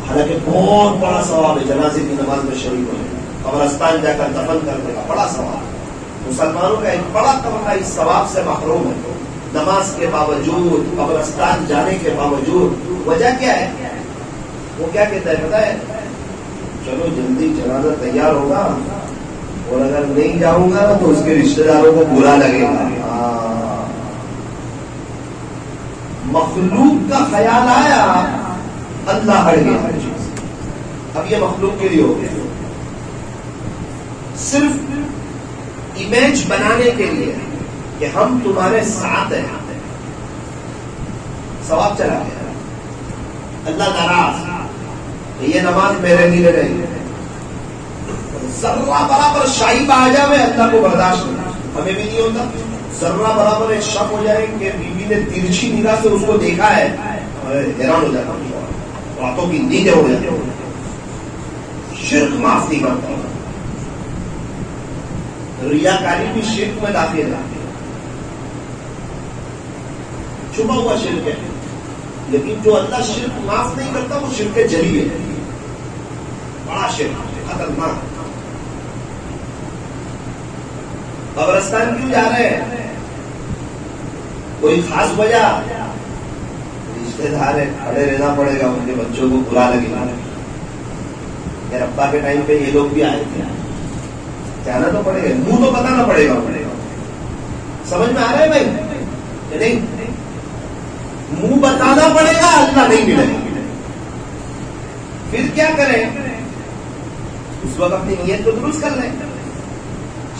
حالانکہ بہت بڑا ثواب ہے جنازے کی نماز میں شریک ہونے کا، قبرستان جا کر دفن کرنے کا بڑا ثواب. مسلمانوں کا ایک بڑا طبقہ اس ثواب سے محروم ہے، نماز کے باوجود، قبرستان جانے کے باوجود. وجہ کیا ہے؟ وہ کیا کہتا ہے پتہ ہے؟ چلو جلدی جنازہ تیار ہوگا، اور اگر نہیں جاؤں گا تو اس کے رشتہ داروں کو برا لگے گا. مخلوق کا خیال آیا، اللہ ہٹ گیا. اب یہ مخلوق کے لیے ہو گیا، صرف امیج بنانے کے لیے کہ ہم تمہارے ساتھ ہیں. ثواب چلا گیا، اللہ ناراض. یہ نماز میرے لیے نہیں. ذرہ برابر شائبہ آ جائے اللہ کو برداشت نہیں. ہمیں بھی نہیں ہوتا. ذرہ برابر ایک شک ہو جائے کہ بیوی نے ترچھی نگاہ سے اس کو دیکھا ہے، حیران ہو جاتا ہوں، راتوں کی نیندیں ہو جاتی. شرک معاف نہیں کرتا. ریاکاری بھی شرک میں داخل ہے، چھپا ہوا شرک ہے. لیکن جو اللہ شرک معاف نہیں کرتا وہ شرک جلی ہے، بڑا شرک، خطرناک. قبرستان کیوں جا رہے ہیں؟ کوئی خاص وجہ؟ رشتے دار ہے، کھڑے رہنا پڑے گا، ان کے بچوں کو برا لگے گا. میرے ابا کے ٹائم پہ یہ لوگ بھی آئے تھے. جانا تو پڑے گا, منہ تو بتانا پڑے گا. سمجھ میں آ رہا ہے بھائی نہیں؟ منہ بتانا پڑے گا, اللہ نہیں ملے گا. پھر کیا کریں؟ اس وقت اپنی نیت کو درست کر لیں.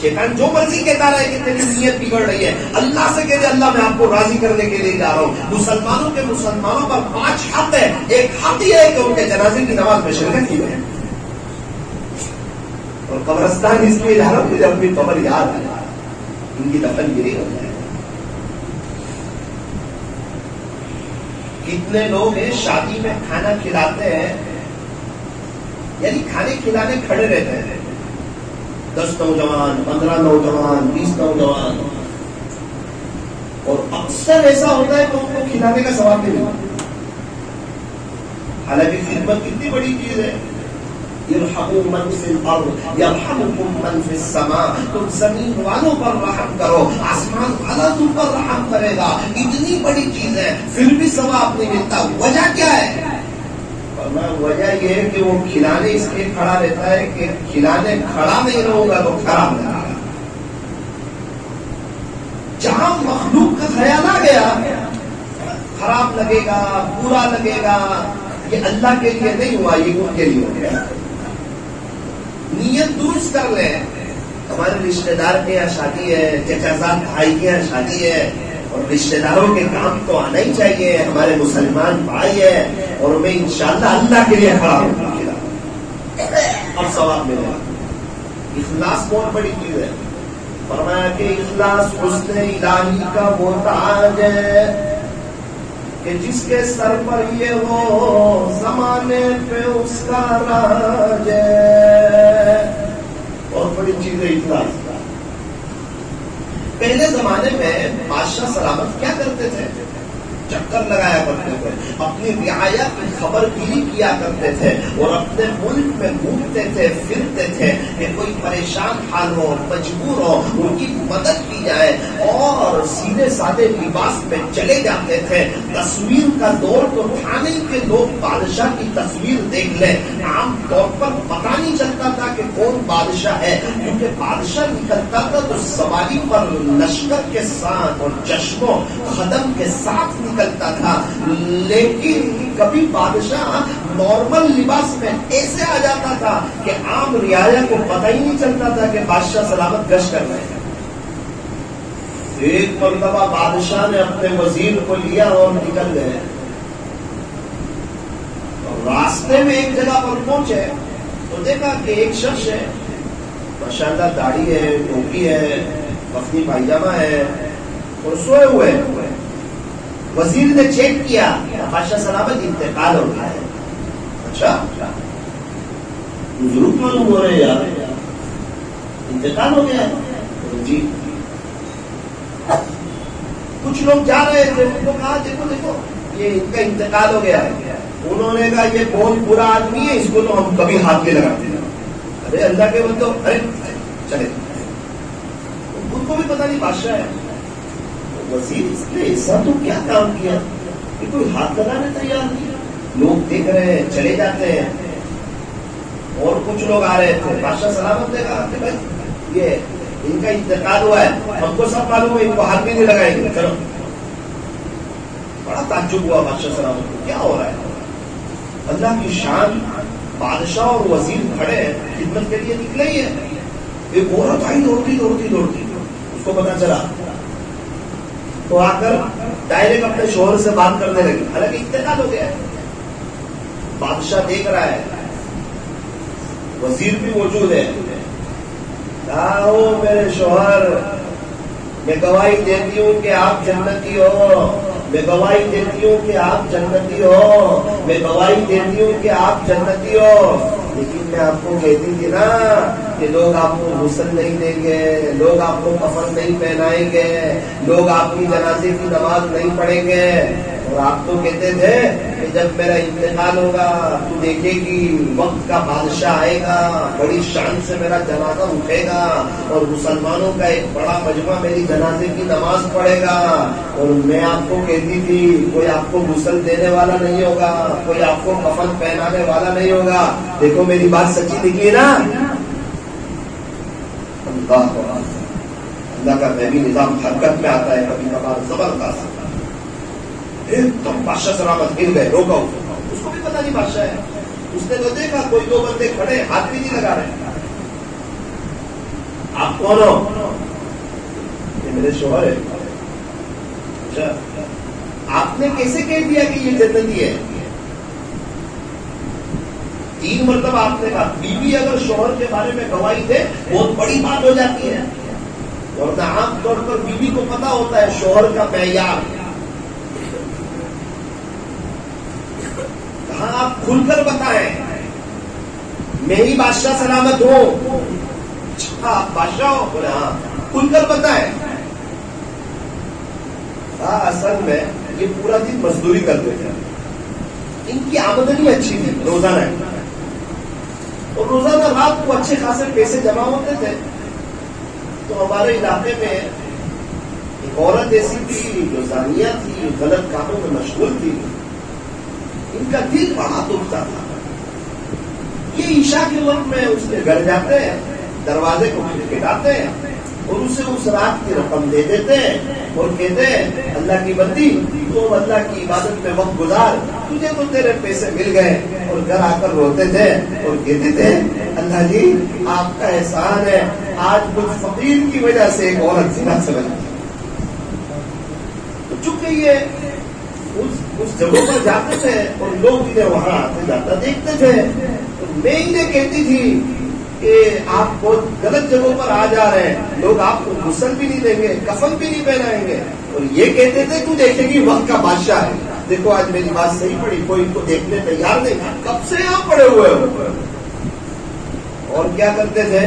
شیطان جو مرضی کہتا رہے کہ تیری نیت بگڑ رہی ہے, اللہ سے کہتے اللہ میں آپ کو راضی کرنے کے لیے جا رہا ہوں. مسلمانوں پر 5 حق ہے. ایک حق یہ ہے کہ ان کے جنازے کی نماز میں شرکت کی ہے, اور قبرستان اس لیے جا رہا ہوں مجھے اپنی قبر یاد آ جائے, ان کی دفن گیری ہو جائے. کتنے لوگ ہیں شادی میں کھانا کھلاتے ہیں, یعنی کھانے کھلانے کھڑے رہتے ہیں, 10 نوجوان, 15 نوجوان, 20 نوجوان, اور اکثر ایسا ہوتا ہے کہ ان کو کھلانے کا ثواب نہیں ملتا. حالانکہ خدمت کتنی بڑی چیز ہے. یرحموا من فی الارض یرحمکم من فی السماء. تم زمین والوں پر رحم کرو, آسمان والا تم پر رحم کرے گا. اتنی بڑی چیز ہے, پھر بھی ثواب نہیں ملتا. وجہ کیا ہے؟ وجہ یہ ہے کہ وہ کھلانے اس لیے کھڑا رہتا ہے کہ کھلانے کھڑا نہیں رہوں گا تو خراب لگے گا. جہاں مخلوق کا خیال آ گیا خراب لگے گا, برا لگے گا, یہ اللہ کے لیے نہیں ہوا, یہ ان کے لیے ہو گیا. نیت درست کر لیں. ہمارے رشتے دار کے یہاں شادی ہے, چچا زاد بھائی کے یہاں شادی ہے, اور رشتے داروں کے کام تو آنا ہی چاہیے. ہمارے مسلمان بھائی ہے, اور میں انشاءاللہ اللہ کے لیے کھڑا ہوں اور ثواب ملے گا. اخلاص بہت بڑی چیز ہے. فرمایا کہ اخلاص حسن الہی کا وہ تاج ہے کہ جس کے سر پر یہ ہو زمانے پہ اس کا راج ہے. بہت بڑی چیز ہے اخلاص. پہلے زمانے میں بادشاہ سلامت کیا کرتے تھے؟ چکر لگایا کرتے تھے, اپنی رعایا کی خبر گیری کیا کرتے تھے, اور اپنے ملک میں گھومتے تھے, پھرتے تھے کہ کوئی پریشان حال ہو, مجبور ہو, ان کی مدد کی جائے, اور سیدھے سادے لباس میں چلے جاتے تھے. تصویر کا دور تو تھا نہیں کہ لوگ بادشاہ کی تصویر دیکھ لیں. عام طور پر پتہ نہیں چلتا تھا کہ کون بادشاہ ہے, کیونکہ بادشاہ نکلتا تھا تو سواری پر لشکر کے ساتھ اور جشن و خدم کے ساتھ نکلتا تھا. لیکن کبھی بادشاہ نارمل لباس میں ایسے آ جاتا تھا کہ عام رعایا کو پتہ ہی نہیں چلتا تھا کہ بادشاہ سلامت گشت کر رہے ہیں. ایک مرتبہ بادشاہ نے اپنے وزیر کو لیا اور نکل گئے. راستے میں ایک جگہ پر پہنچے تو دیکھا کہ ایک شخص ہے, ماشاءاللہ داڑھی ہے, ٹوپی ہے, مفتی پائجامہ ہے, اور سوئے ہوئے. وزیر نے چیک کیا, بادشاہ سلامت انتقال ہو گیا ہے. اچھا ضرور معلوم ہو رہے یار, انتقال ہو گیا ہے؟ جی. کچھ لوگ جا رہے تھے, ان کو کہا دیکھو دیکھو یہ ان کا انتقال ہو گیا ہے. انہوں نے کہا یہ بہت برا آدمی ہے, اس کو تو ہم کبھی ہاتھ نہیں لگاتے. ارے اللہ کے بندو, ارے چلے, ان کو بھی پتا نہیں بادشاہ ہے. وزیر اس نے ایسا تو کیا کام کیا کہ کوئی ہاتھ لگانے تیار نہیں. لوگ دیکھ رہے ہیں, چلے جاتے ہیں. اور کچھ لوگ آ رہے تھے. بادشاہ سلامت نے کہا کہ بھائی یہ ان کا انتقال ہوا ہے, ہم کو سب معلوم ہے, ان کو ہاتھ بھی نہیں لگائیں گے, چلو. بڑا تعجب ہوا بادشاہ سلامت کو, کیا ہو رہا ہے؟ اللہ کی شان, بادشاہ اور وزیر کھڑے ہیں, خدمت کے لیے نکلے ہی ہے. ایک عورت آئی دوڑتی دوڑتی دوڑتی, اس کو پتا چلا تو آ کر ڈائریکٹ اپنے شوہر سے بات کرنے لگی. حالانکہ انتقال ہو گیا ہے. بادشاہ دیکھ رہا ہے, وزیر بھی موجود ہے. میرے شوہر, میں گواہی دیتی ہوں کہ آپ جنتی ہو, میں گواہی دیتی ہوں کہ آپ جنتی ہو, میں گواہی دیتی ہوں کہ آپ جنتی ہو. لیکن میں آپ کو کہتی تھی نا کہ لوگ آپ کو غسل نہیں دیں گے, لوگ آپ کو کفن نہیں پہنائیں گے, لوگ آپ کی جنازے کی نماز نہیں پڑھیں گے, اور آپ تو کہتے تھے کہ جب میرا انتقال ہوگا تو دیکھے گی وقت کا بادشاہ آئے گا، بڑی شان سے میرا جنازہ اٹھے گا اور مسلمانوں کا ایک بڑا مجمع میری جنازے کی نماز پڑھے گا، اور میں آپ کو کہتی تھی کوئی آپ کو غسل دینے والا نہیں ہوگا، کوئی آپ کو کفن پہنانے والا نہیں ہوگا۔ دیکھو میری بات سچی نکلی نا؟ اللہ کا غیبی نظام حرکت میں آتا ہے کبھی کبھار زبردست۔ تو بادشاہ سلامت گر گئے، روکا اس کو بھی پتا نہیں بادشاہ ہے، اس نے تو دیکھا کوئی دو بندے کھڑے ہاتھ بھی نہیں لگا رہے۔ آپ کون ہو؟ یہ میرے شوہر ہے۔ اچھا آپ نے کیسے کہہ دیا کہ یہ جنتی ہے؟ 3 مرتبہ آپ نے کہا۔ بیوی اگر شوہر کے بارے میں گواہی دے بہت بڑی بات ہو جاتی ہے، اور عام طور پر بیوی کو پتا ہوتا ہے شوہر کا معیار۔ کہاں آپ کھل کر بتائیں میں ہی بادشاہ سلامت ہوں؟ اچھا آپ بادشاہ ہو؟ بولے ہاں۔ کھل کر بتائیں۔ اصل میں یہ پورا دن مزدوری کرتے تھے، ان کی آمدنی اچھی تھی روزانہ، اور روزانہ رات کو اچھے خاصے پیسے جمع ہوتے تھے۔ تو ہمارے علاقے میں ایک عورت ایسی تھی جو زانیہ تھی، غلط کاموں میں مشغول تھی، ان کا دل بڑا دکھتا تھا۔ یہ عشاء کے وقت میں اس کے گھر جاتے ہیں، دروازے کو کھٹکھٹاتے ہیں اور اسے اس رات کی رقم دے دیتے ہیں اور کہتے ہیں اللہ کی بندی تو اللہ کی عبادت میں وقت گزار، تجھے تو تیرے پیسے مل گئے۔ اور گھر آ کر روتے تھے اور کہتے تھے اللہ جی آپ کا احسان ہے، آج کچھ فقیر کی وجہ سے ایک عورت زنا سے بچی۔ چونکہ یہ اس جگہوں پر جاتے تھے اور لوگ انہیں وہاں آتے جاتا دیکھتے تھے، تو میں انہیں کہتی تھی کہ آپ بہت غلط جگہوں پر آ جا رہے ہیں، لوگ آپ کو غسل بھی نہیں دیں گے، کفن بھی نہیں پہنائیں گے، اور یہ کہتے تھے تو دیکھے گی وقت کا بادشاہ ہے۔ دیکھو آج میری بات صحیح پڑی، کوئی ان کو دیکھنے تیار نہیں، کب سے یہاں پڑے ہوئے ہو۔ اور کیا کرتے تھے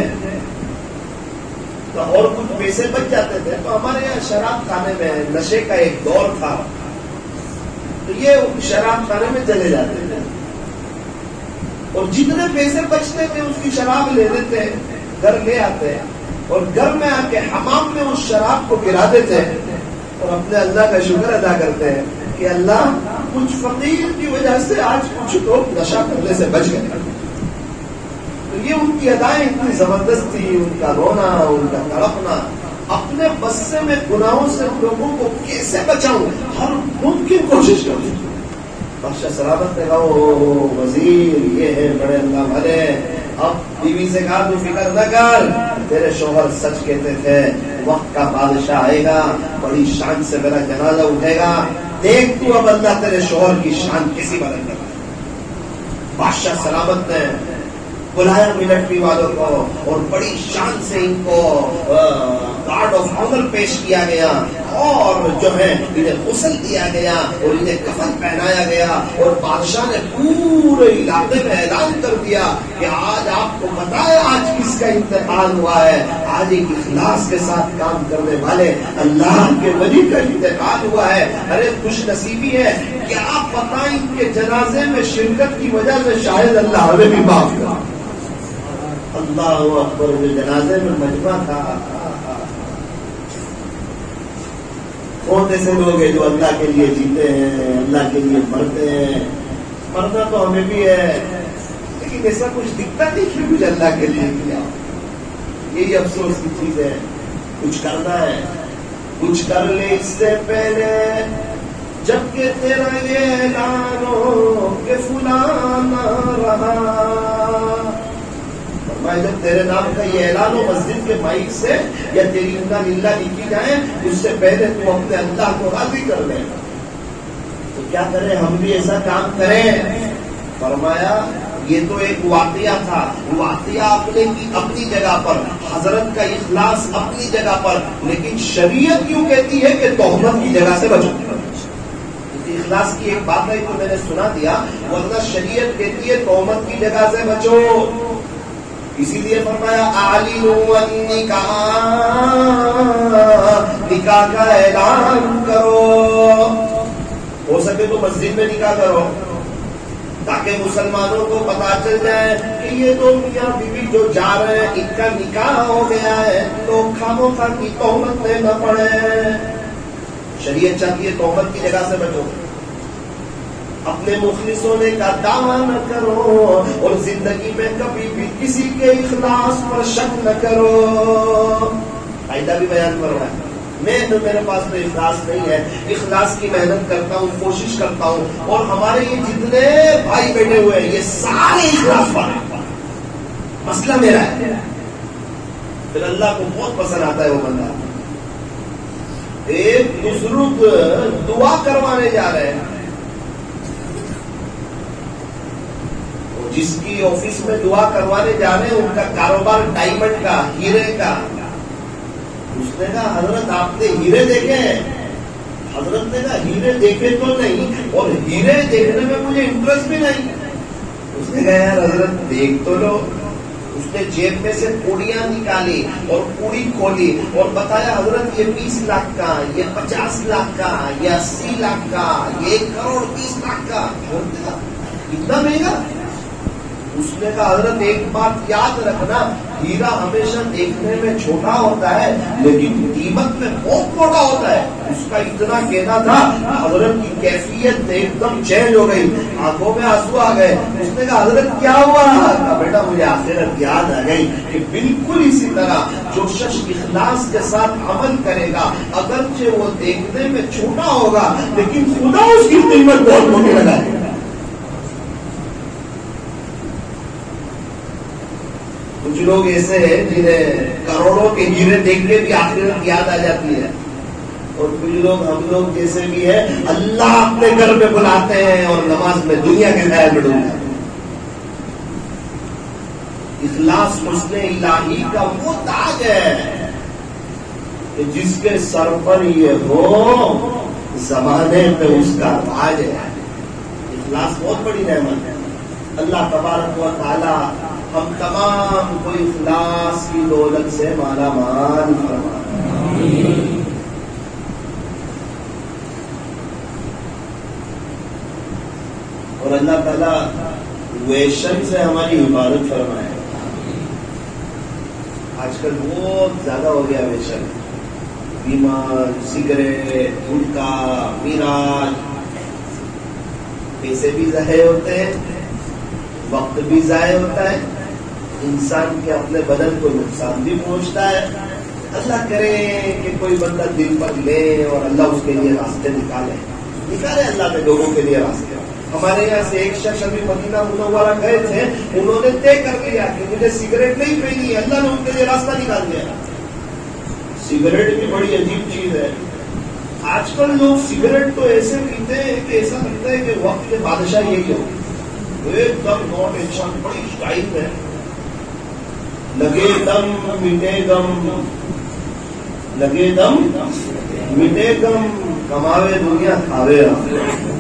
تو اور کچھ پیسے بچ جاتے تھے تو ہمارے یہاں شراب خانے میں نشے کا ایک دور تھا، تو یہ شراب خانے میں چلے جاتے تھے اور جتنے پیسے بچتے تھے اس کی شراب لے لیتے، گھر لے آتے اور گھر میں آ کے حمام میں اس شراب کو گرا دیتے اور اپنے اللہ کا شکر ادا کرتے ہیں کہ اللہ کچھ فقیر کی وجہ سے آج کچھ لوگ نشہ کرنے سے بچ گئے۔ تو یہ ان کی ادائیں اتنی زبردست تھی، ان کا رونا، ان کا تڑپنا، اپنے بس سے میں گناہوں سے لوگوں کو کیسے بچاؤں، ہر ممکن کوشش کروں۔ بادشاہ سلامت نے کہا او وزیر یہ ہے بڑے اللہ والے، اب بیوی سے کہا تو فکر نہ کر، تیرے شوہر سچ کہتے تھے، وقت کا بادشاہ آئے گا، بڑی شان سے میرا جنازہ اٹھے گا، دیکھ تو اب اللہ تیرے شوہر کی شان کسی بدل کر۔ بادشاہ سلامت نے بلایا ملٹری والوں کو اور بڑی شان سے ان کو گارڈ آف آنر پیش کیا گیا اور جو ہے انہیں غسل دیا گیا اور انہیں کفن پہنایا گیا، اور بادشاہ نے پورے علاقے میں اعلان کر دیا کہ آج آپ کو پتا ہے آج کس کا انتقال ہوا ہے، آج ایک اخلاص کے ساتھ کام کرنے والے اللہ کے ولی کا انتقال ہوا ہے۔ ارے خوش نصیبی ہے، کیا پتا ان کے جنازے میں شرکت کی وجہ سے شاید اللہ ہمیں بھی معاف کرے۔ اللہ اکبر، جو جنازے میں مجمع تھا، کون ایسے لوگ ہیں جو اللہ کے لیے جیتے ہیں، اللہ کے لیے مرتے ہیں؟ مرنا تو ہمیں بھی ہے، لیکن ایسا کچھ دکھتا نہیں کہ کچھ اللہ کے لیے کیا۔ یہی افسوس کی چیز ہے، کچھ کرنا ہے، کچھ کر لے اس سے پہلے، جبکہ تیرا یہ اعلان ہو کہ فلاں نہ رہا۔ جب تیرے نام کا یہ اعلان ہو مسجد کے مائک سے یا تیری انا للہ لکھی جائے، اس سے پہلے تو اپنے اللہ کو راضی کر لے۔ تو کیا کریں، ہم بھی ایسا کام کریں؟ فرمایا یہ تو ایک واقعہ تھا، واقعہ اپنی جگہ پر، حضرت کا اخلاص اپنی جگہ پر، لیکن شریعت کیوں کہتی ہے کہ تہمت کی جگہ سے بچو؟ اخلاص کی ایک بات ہے تو میں نے سنا دیا، ورنہ شریعت کہتی ہے تہمت کی جگہ سے بچو۔ اسی لیے فرمایا اعلنوا النکاح، نکاح کا اعلان کرو، ہو سکے تو مسجد میں نکاح کرو، تاکہ مسلمانوں کو پتا چل جائے کہ یہ دو میاں بیوی جو جا رہے ہیں ان کا نکاح ہو گیا ہے، لوگ خاموخواہ کی تہمت میں نہ پڑے۔ شریعت چاہتی ہے تہمت کی جگہ سے بچو، اپنے مخلص ہونے کا دعویٰ نہ کرو، اور زندگی میں کبھی بھی کسی کے اخلاص پر شک نہ کرو۔ قاعدہ بھی بیان کرو ہے، میرے پاس تو اخلاص نہیں ہے، اخلاص کی محنت کرتا ہوں، کوشش کرتا ہوں، اور ہمارے یہ جتنے بھائی بیٹھے ہوئے ہیں یہ سارے اخلاص والے، مسئلہ میرا ہے۔ پھر اللہ کو بہت پسند آتا ہے وہ بندہ۔ ایک بزرگ دعا کروانے جا رہے ہیں، جس کی آفس میں دعا کروانے جا رہے ہیں ان کا کاروبار ڈائمنڈ کا، ہیرے کا۔ اس نے کہا حضرت آپ نے ہیرے دیکھے ہیں؟ حضرت نے کہا ہیرے دیکھے تو نہیں، اور ہیرے دیکھنے میں مجھے انٹرسٹ بھی نہیں۔ اس نے کہا یار حضرت دیکھ تو لو۔ اس نے جیب میں سے پوڑیاں نکالی اور پوڑی کھولی اور بتایا حضرت یہ 20 لاکھ کا، یہ 50 لاکھ کا، یہ 80 لاکھ کا، یہ 1 کروڑ 20 لاکھ کا۔ اتنا مہنگا؟ اس نے کہا حضرت ایک بات یاد رکھنا، ہیرا ہمیشہ دیکھنے میں چھوٹا ہوتا ہے لیکن قیمت میں بہت موٹا ہوتا ہے۔ اس کا اتنا کہنا تھا، حضرت کی کیفیت ایک دم چینج ہو گئی، آنکھوں میں آنسو آ گئے۔ اس نے کہا حضرت کیا ہوا؟ کہا بیٹا مجھے آخرت یاد آ گئی کہ بالکل اسی طرح جو شخص اخلاص کے ساتھ عمل کرے گا اگرچہ وہ دیکھنے میں چھوٹا ہوگا لیکن خدا اس کی قیمت بہت موٹی لگائے گا۔ کچھ لوگ ایسے ہیں جنہیں کروڑوں کے ہیرے دیکھ کے بھی آخرت یاد آ جاتی ہے، اور کچھ لوگ ہم لوگ جیسے بھی ہیں اللہ اپنے گھر میں بلاتے ہیں اور نماز میں دنیا کے خیال میں ڈوب جاتے ہیں۔ اخلاص حسن الہی کا وہ تاج ہے کہ جس کے سر پر یہ ہو زمانے پہ اس کا تاج ہے۔ اخلاص بہت بڑی نعمت ہے۔ اللہ تبارک و تعالی ہم تمام کو اخلاص کی دولت سے مالا مال فرمائے۔ اور اللہ تعالیٰ ویشن سے ہماری حفاظت فرمائے۔ آج کل بہت زیادہ ہو گیا ویشن، بیمار، سگریٹ، گٹکا، میراج، پیسے بھی ضائع ہوتے ہیں، وقت بھی ضائع ہوتا ہے، انسان کے اپنے بدن کو نقصان بھی پہنچتا ہے۔ اللہ کرے کہ کوئی بندہ دل پر لے اور اللہ اس کے لیے راستے نکالے اللہ کے لوگوں کے لیے راستے۔ ہمارے یہاں سے ایک شخص ابھی مدینہ منورہ گئے تھے، انہوں نے طے کر لیا کہ مجھے سگریٹ نہیں پینی ہے، اللہ نے ان کے لیے راستہ نکال دیا۔ سگریٹ بھی بڑی عجیب چیز ہے۔ آج کل لوگ سگریٹ تو ایسے پیتے ہیں کہ ایسا لگتا ہے کہ وقت کے بادشاہ یہی ہو، ایک دم نو ٹینشن، بڑی اسٹائل ہے، لگے دم مٹے گم، لگے دم مٹے گم، کماوے دنیا کھاوے آخرت۔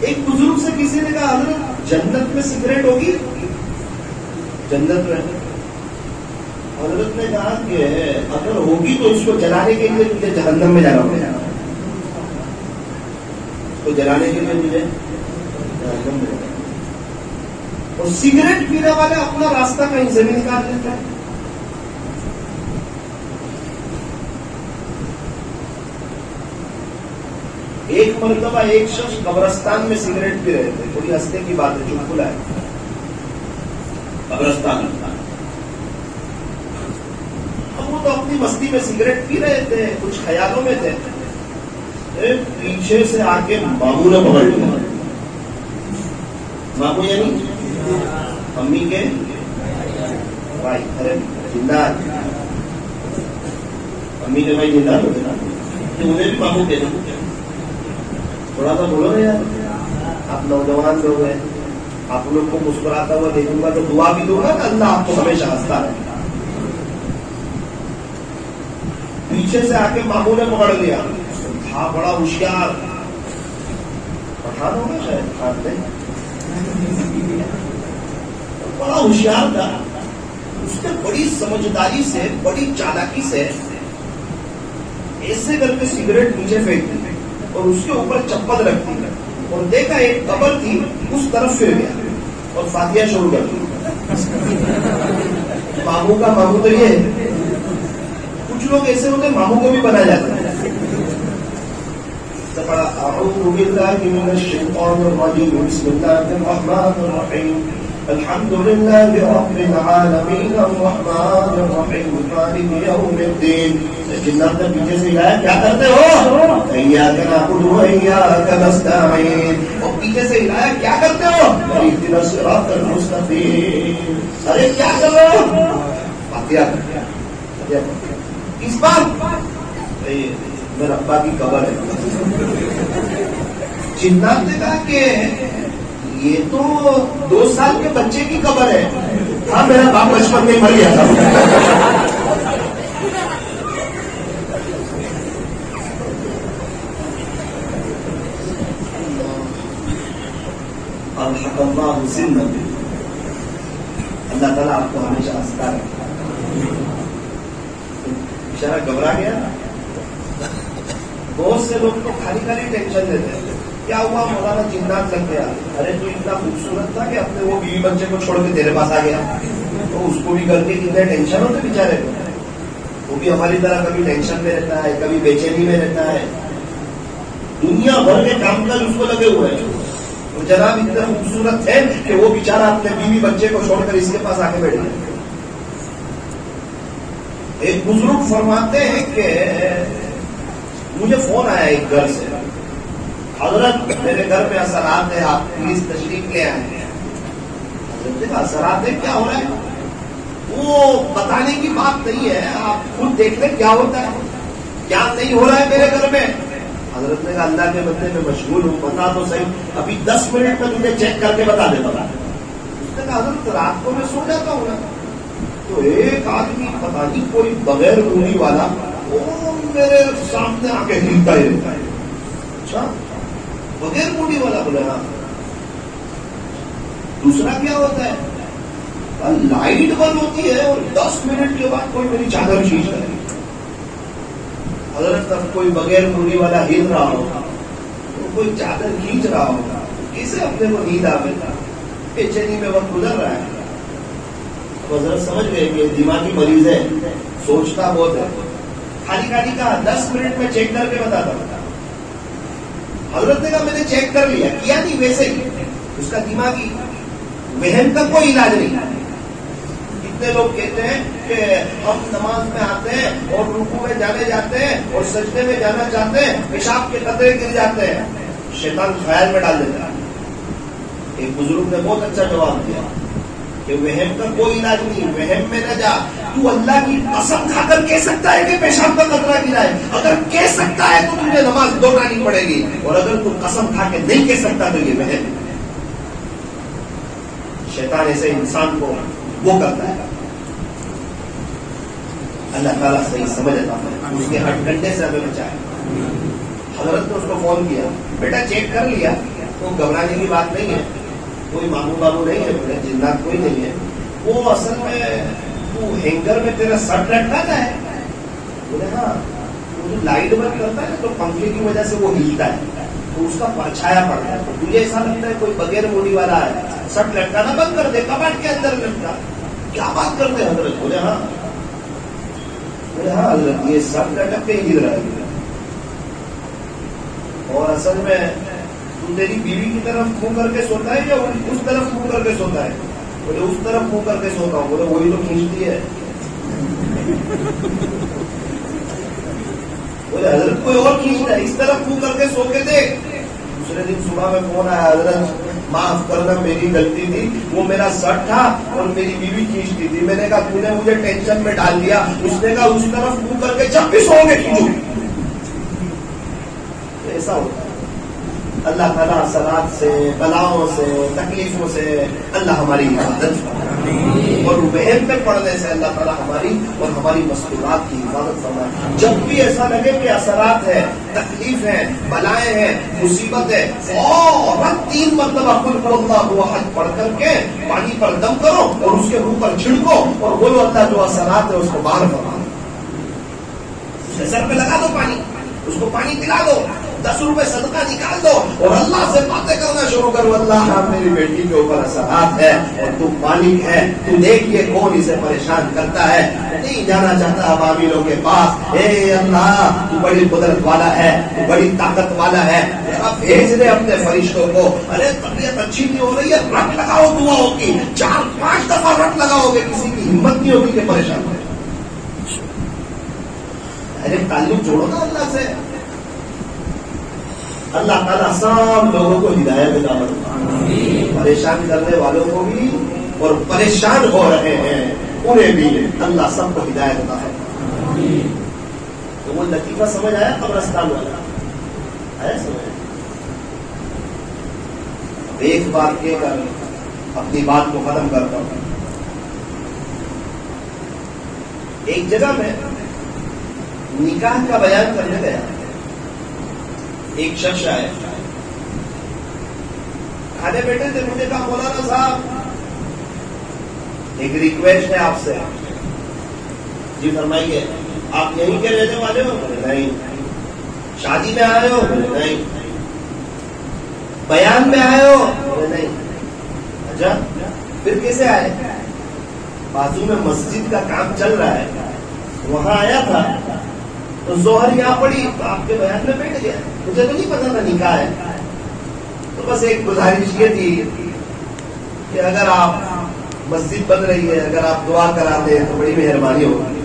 ایک بزرگ سے کسی نے کہا حضرت جنت میں سگریٹ ہوگی؟ جنت میں حضرت نے کہا کہ اگر ہوگی تو اس کو جلانے کے لیے مجھے جہنم میں جانا پڑے گا، اس کو جلانے کے لیے مجھے جہنم میں جانا۔ اور سگریٹ پینے والے اپنا راستہ کہیں سے بھی نکال لیتا ہے۔ ایک مرتبہ ایک شخص قبرستان میں سگریٹ پی رہے تھے، بڑی ہنسنے کی بات ہے، چپ کھلا ہے قبرستان میں۔ اب وہ تو اپنی مستی میں سگریٹ پی رہے تھے، کچھ خیالوں میں تھے، پیچھے سے آ کے ماموں نے پکڑ لیا۔ ماموں یعنی امی کے بھائی، ارے زندہ امی کے بھائی زندہ ہوتے نا، انہیں بھی ماموں کہتے ہیں۔ تھوڑا سا بولو نا یار، آپ نوجوان لوگ ہیں، آپ لوگ کو مسکراتا ہوا دیکھوں گا تو دعا بھی دوں گا کہ اللہ آپ کو ہمیشہ ہنستا رہے۔ پیچھے سے آ کے ماموں نے پکڑ لیا، تھا بڑا ہوشیار، پٹھان ہوگا شاید، خان میں بڑا ہوشیار تھا۔ اس نے بڑی سمجھداری سے، بڑی چالاکی سے ایسے کر کے سگریٹ نیچے پھینک دی اور اس کے اوپر چپل رکھ دی اور دیکھا ایک قبر تھی اس طرف پھر گیا اور فاتحہ شروع کر دی. ماموں کا ماموں تو یہ ہے. کچھ لوگ ایسے ہوتے ہیں ماموں کو بھی بنا جاتے ہیں. اعوذ باللہ من الشیطان الرجیم بسم اللہ الرحمن الرحیم الحمد للہ رب العالمین الرحمن الرحیم مالک یوم الدین. جنات نے پیچھے سے ہلایا کیا کرتے ہو؟ ایاک نعبد و ایاک نستعین. اور پیچھے سے ہلایا کیا کرتے ہو؟ اہدنا الصراط المستقیم. ارے کیا کر رہے ہو؟ فاتحہ. اس بات میرا ابا کی قبر ہے. جنات نے کہا کہ یہ تو 2 سال کے بچے کی قبر ہے. ہاں میرا باپ بچپن میں مر گیا تھا. الحق اللہ سنہ. اللہ تعالیٰ آپ کو ہمیشہ ہنستا رکھے. بیچارہ گھبرا گیا. بہت سے لوگ تو خالی خالی ٹینشن لیتے ہیں. کیا ہوا؟ مولانا جنات لگ گیا. ارے تو اتنا خوبصورت تھا کہ اپنے وہ بیوی بچے کو چھوڑ کے تیرے پاس آ گیا. تو اس کو بھی کر کے کتنے ٹینشن ہوتے بیچارے کو. وہ بھی ہماری طرح کبھی ٹینشن میں رہتا ہے, کبھی بے چینی میں رہتا ہے. دنیا بھر کے کام کاج اس کو لگے ہوئے ہیں. اور جناب اتنا خوبصورت ہے کہ وہ بیچارہ اپنے بیوی بچے کو چھوڑ کر اس کے پاس آ کے بیٹھ گیا. ایک بزرگ فرماتے ہیں کہ مجھے فون آیا ایک گھر سے, حضرت میرے گھر میں اثرات ہے, آپ پلیز تشریف لے آئے. حضرت نے کہا اثرات ہے, کیا ہو رہا ہے؟ وہ بتانے کی بات نہیں ہے, آپ خود دیکھ لیں کیا ہوتا ہے, کیا نہیں ہو رہا ہے میرے گھر میں. حضرت نے کہا اللہ کے بندے میں مشغول ہوں, بتا تو صحیح, ابھی 10 منٹ میں تجھے چیک کر کے بتا دیتا. اس نے کہا حضرت رات کو میں سو جاتا ہوں نا. تو ایک آدمی پتا نہیں کوئی بغیر روڑی والا وہ میرے سامنے آ کے ہلتا ہی رہتا ہے. اچھا بغیر موڑی والا بولے نا. دوسرا کیا ہوتا ہے, لائٹ بند ہوتی ہے اور 10 منٹ کے بعد کوئی میری چادر کھینچ رہی ہے. حضرت تب کوئی بغیر موڑی والا ہل رہا ہوگا, کوئی چادر کھینچ رہا ہوگا, کسے اپنے کو نیند آ گئی, بے چینی میں وقت گزر رہا ہے. حضرت سمجھ گئے کہ دماغی مریض ہے, سوچتا بہت ہے. خالی خالی کا 10 منٹ میں چیک کر کے بتاتا. حضرت نے کہا میں نے چیک کر لیا, کیا نہیں ویسے ہی اس کا دماغی وہم کا کوئی علاج نہیں. کتنے لوگ کہتے ہیں کہ ہم نماز میں آتے ہیں اور رکوع میں جانے جاتے ہیں اور سجدے میں جانا چاہتے ہیں, پیشاب کے قطرے گر جاتے ہیں, شیطان خیال میں ڈال دیتا ہے. ایک بزرگ نے بہت اچھا جواب دیا کہ وہم کا کوئی علاج نہیں, وہم میں نہ جا. تو اللہ کی قسم کھا کر کہہ سکتا ہے کہ پیشاب کا قطرہ گرا ہے, اگر کہہ سکتا ہے تو تجھے نماز دوہرانی پڑے گی, اور اگر تو قسم کھا کے نہیں کہہ سکتا تو یہ وہم. شیطان ایسے انسان کو وہ کرتا ہے. اللہ تعالیٰ صحیح سمجھ آتا ہے, اس کے ہر گھنٹے سے ہمیں بچائے. حضرت نے اس کو فون کیا, بیٹا چیک کر لیا, تو گھبرانے کی بات نہیں ہے, کوئی ماموں بابو نہیں ہے, بولے جنات کوئی نہیں ہے. وہ اصل میں تو ہینگر میں تیرا سٹ لٹکاتا ہے. بولے ہاں, وہ جو لائٹ بند کرتا ہے تو پنکھے کی وجہ سے وہ ہلتا ہے, تو اس کا پرچھایا پڑتا ہے. تو تجھے ایسا لگتا ہے کوئی بغیر موڑی والا ہے, سٹ لٹکانا بند کر دے, کباڑ کے اندر لٹکا. کیا بات کرتے ہیں حضرت؟ بولے ہاں. بولے ہاں حضرت, یہ سٹ لٹک کے ہل رہا ہے. اور اصل میں تو تیری بیوی کی طرف منہ کر کے سوتا ہے یا اس طرف منہ کر کے سوتا ہے؟ بولے اس طرف منہ کر کے سوتا ہوں. بولے وہی تو کھینچتی ہے. بولے حضرت کوئی اور کھینچتا ہے, اس طرف منہ کر کے سو کے دیکھ. دوسرے دن صبح میں فون آیا, حضرت معاف کرنا میری غلطی تھی, وہ میرا سٹ تھا اور میری بیوی کھینچتی تھی. میں نے کہا تو نے مجھے ٹینشن میں ڈال دیا. اس نے کہا اس طرف منہ کر کے جب بھی سو گے کھینچو. ایسا ہوتا ہے. اللہ تعالیٰ اثرات سے, بلاؤں سے, تکلیفوں سے اللہ ہماری حفاظت فرمائے, اور وہم میں پڑنے سے اللہ تعالیٰ ہماری اور ہماری مستورات کی حفاظت فرمائے. جب بھی ایسا لگے کہ اثرات ہے, تکلیف ہے, بلائیں ہیں, مصیبت ہے, فوراً 3 مرتبہ قل هو الله احد پڑھ کر کے پانی پر دم کرو اور اس کے منہ پر چھڑکو اور بولو اللہ جو اثرات ہے اس کو باہر فرما. سر پہ لگا دو پانی, اس کو پانی پلا دو، 10 روپے صدقہ نکال دو اور اللہ سے باتیں کرنا شروع کرو، اللہ میری بیٹی کے اوپر اثرات ہے اور تو مالک ہے، تو دیکھ یہ کون اسے پریشان کرتا ہے، نہیں جانا چاہتا ابابیلوں کے پاس، اے اللہ تو بڑی قدرت والا ہے، تو بڑی طاقت والا ہے، بھیج دے اپنے فرشتوں کو، ارے طبیعت اچھی نہیں ہو رہی ہے، رٹ لگاؤ دعاؤں کی، 4-5 دفعہ رٹ لگاؤ گے، کسی کی ہمت نہیں ہوگی کہ پریشان ہو، ارے تعلق جوڑو نا اللہ سے۔ اللہ تعالیٰ سب لوگوں کو ہدایت عطا فرمائے، پریشان کرنے والوں کو بھی اور پریشان ہو رہے ہیں انہیں بھی اللہ سب کو ہدایت عطا فرمائے۔ تو وہ لطیفہ سمجھ آیا قبرستان والا؟ آیا سمجھ؟ ایک بار کے کر اپنی بات کو ختم کرتا ہوں۔ ایک جگہ میں نکاح کا بیان کرنے گیا، ایک شخص آئے، کھانے بیٹھے تھے، مجھے کہا مولانا صاحب ایک ریکویسٹ ہے آپ سے۔ جی فرمائیے، آپ یہیں کے رہنے والے ہو؟ نہیں۔ شادی میں آئے ہو؟ نہیں۔ بیان میں آئے ہو؟ نہیں۔ اچھا پھر کیسے آئے؟ بازو میں مسجد کا کام چل رہا ہے، وہاں آیا تھا تو ظہر یہاں پڑی تو آپ کے بیان میں بیٹھ گیا، مجھے تو نہیں پتا تھا نکاح ہے۔ تو بس ایک گزارش یہ تھی کہ اگر آپ مسجد بن رہی ہے، اگر آپ دعا کرا دیں تو بڑی مہربانی ہوگی۔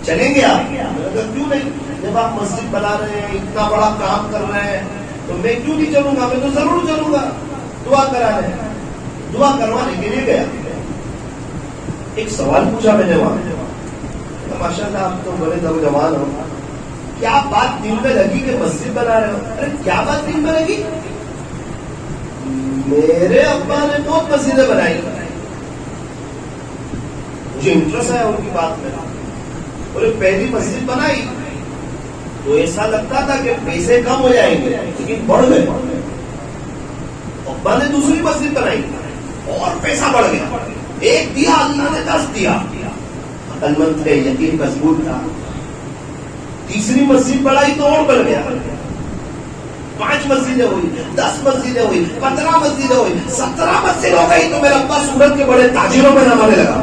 چلیں گے آپ؟ کیوں نہیں، جب آپ مسجد بنا رہے ہیں، اتنا بڑا کام کر رہے ہیں تو میں کیوں نہیں چلوں گا، میں تو ضرور چلوں گا، دعا کرا رہے ہیں۔ دعا کروانے کے لیے گیا، ایک سوال پوچھا میں نے وہاں، ماشاء اللہ آپ تو بڑے نوجوان ہو، کیا بات دل میں لگی کہ مسجد بنا رہے ہو؟ ارے کیا بات دل میں لگی؟ میرے ابا نے بہت مسجدیں بنائی، مجھے انٹرسٹ ہے ان کی بات میں، اور پہلی مسجد بنائی تو ایسا لگتا تھا کہ پیسے کم ہو جائیں گے لیکن بڑھ گئے۔ ابا نے دوسری مسجد بنائی اور پیسہ بڑھ گیا، ایک دیا اللہ نے 10 دیا، عقل مند تھے، یقین مضبوط تھا۔ تیسری مسجد بڑھائی تو اور بڑھ گیا، 5 مسجدیں ہوئی، 10 مسجدیں ہوئی، 15 مسجدیں ہوئی، 17 مسجد ہو گئی تو میرا ابا سورت کے بڑے تاجروں میں نام آنے لگا،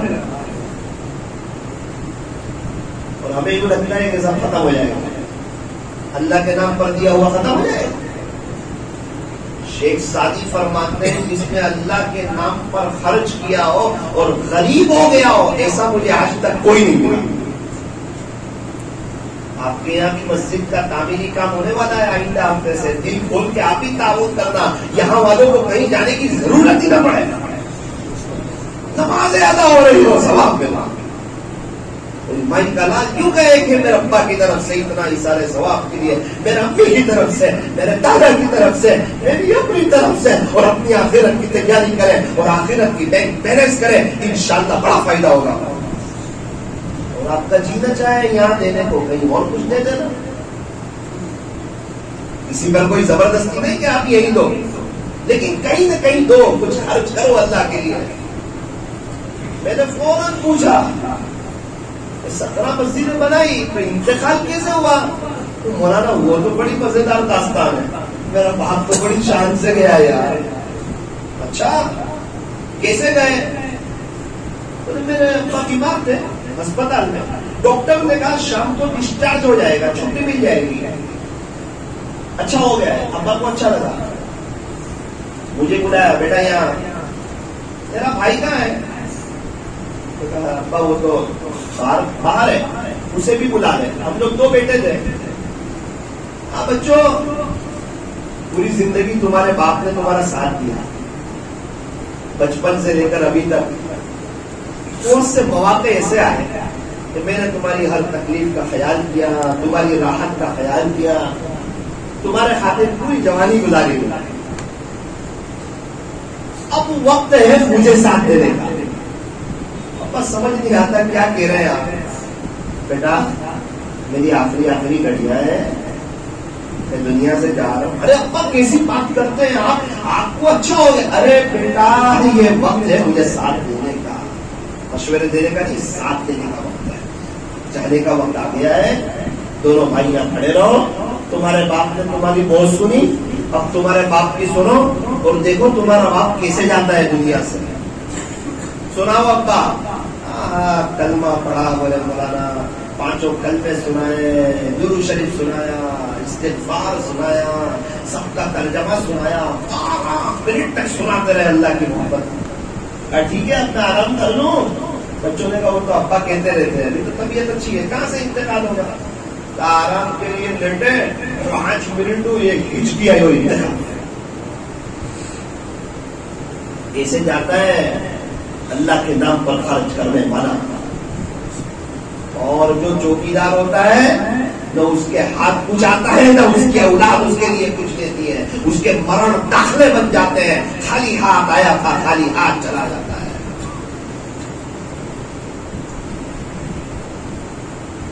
اور ہمیں یہ لگتا ہے کہ سب ختم ہو جائے گا، اللہ کے نام پر دیا ہوا ختم ہو جائے گا۔ شیخ سعدی فرماتے ہیں جس نے اللہ کے نام پر خرچ کیا ہو اور غریب ہو گیا ہو، ایسا مجھے آج تک کوئی نہیں ملا۔ آپ کے یہاں بھی مسجد کا تعمیری کام ہونے والا ہے آئندہ ہفتے سے، دل کھول کے آپ ہی تعاون کرنا، یہاں والوں کو کہیں جانے کی ضرورت ہی نہ پڑے، نمازیں ادا ہو رہی ہو، ثواب ملا۔ مائی کلا کیوں کہے کہ میرے ابا کی طرف سے اتنا اشارے ثواب کے لیے، میرے ابی کی طرف سے، میرے دادا کی طرف سے، میری اپنی طرف سے، اور اپنی آخرت کی تیاری کرے اور آخرت کی بینک بیلنس کرے، انشاءاللہ بڑا فائدہ ہوگا۔ اور آپ کا جینا چاہے یہاں دینے کو، کہیں اور کچھ دے دینا، کسی پر کوئی زبردستی نہیں کہ آپ یہی دو، لیکن کہیں نہ کہیں دو، کچھ خرچ کرو اللہ کے لیے۔ میں نے فوراً پوچھا 17 مسجدیں بنائی تو انتقال کیسے ہوا؟ تو مولانا وہ تو بڑی مزیدار داستان ہے، میرا باپ تو بڑی شان سے گیا یار۔ اچھا کیسے گئے؟ میرے ابا بیمار تھے ہسپتال میں، ڈاکٹر نے کہا شام کو ڈسچارج ہو جائے گا، چھٹی مل جائے گی۔ اچھا ہو گیا ہے، ابا کو اچھا لگا، مجھے بلایا، بیٹا یہاں تیرا بھائی کہاں ہے؟ ابا وہ تو باہر ہے، اسے بھی بلا لے، ہم لوگ 2 بیٹے تھے۔ ہاں بچوں، پوری زندگی تمہارے باپ نے تمہارا ساتھ دیا، بچپن سے لے کر ابھی تک بہت سے مواقع ایسے آئے کہ میں نے تمہاری ہر تکلیف کا خیال کیا، تمہاری راحت کا خیال کیا، تمہارے خاطر پوری جوانی گزاری۔ اب وقت ہے مجھے ساتھ دینے کا۔ بس سمجھ نہیں آتا کیا کہہ رہے ہیں آپ؟ بیٹا میری آخری گھڑیاں ہے، میں دنیا سے جا رہا ہوں۔ ارے ابا کیسی بات کرتے ہیں آپ کو اچھا ہو گیا؟ ارے بیٹا یہ وقت ہے مجھے ساتھ دینے کا، مشورے دینے کا نہیں، ساتھ دینے کا وقت ہے، جانے کا وقت آ گیا ہے، دونوں بھائی یہاں کھڑے رہو، تمہارے باپ نے تمہاری بہت سنی، اب تمہارے باپ کی سنو اور دیکھو تمہارا باپ کیسے جاتا ہے دنیا سے. سناؤ ابا. کلمہ پڑھا بولے مولانا، 5 کلمے سنائے، درود شریف سنایا، استغفار سنایا، سب کا ترجمہ سنایا، 12 منٹ تک سناتے رہے اللہ کی محبت. ٹھیک ہے اپنا آرام کر لوں. بچوں نے کہا وہ تو ابا کہتے رہتے ہیں ابھی تو طبیعت اچھی ہے کہاں سے انتقال ہوگا. آرام کے لیے لیٹے 5 منٹ یہ کھینچ دیا ہوئی ہے. ایسے جاتا ہے اللہ کے نام پر خرچ کرنے والا. اور جو چوکیدار ہوتا ہے نہ اس کے ہاتھ کچھ آتا ہے نہ اس کی اولاد اس کے لیے کچھ دیتی ہے. اس کے مرن داخلے بن جاتے ہیں. خالی ہاتھ آیا تھا خالی ہاتھ چلا جاتا ہے.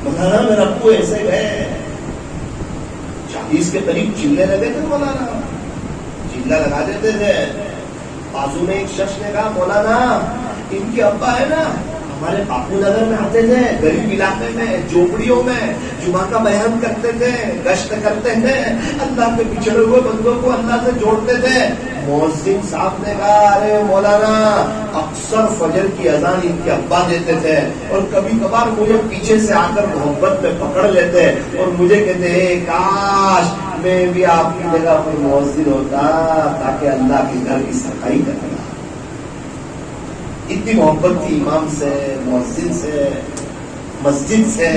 مولانا میرے ابو ایسے گئے 40 کے قریب چلے لگے تھے. مولانا چلا لگا دیتے تھے. بازو میں ایک شخص نے کہا مولانا ان کے ابا ہے نا ہمارے باپو نگر میں آتے تھے، غریب علاقے میں جھوپڑیوں میں جمعہ کا بیان کرتے تھے، گشت کرتے تھے، اللہ کے بچھڑے ہوئے بندوں کو اللہ سے جوڑتے تھے. مؤذن صاحب نے کہا ارے مولانا اکثر فجر کی اذان ان کے ابا دیتے تھے اور کبھی کبھار مجھے پیچھے سے آ کر محبت میں پکڑ لیتے اور مجھے کہتے کاش میں بھی آپ کی جگہ پر مؤذن ہوتا تاکہ اللہ کے گھر کی صفائی کرتا. اتنی محبت تھی امام سے، مؤذن سے، مسجد سے.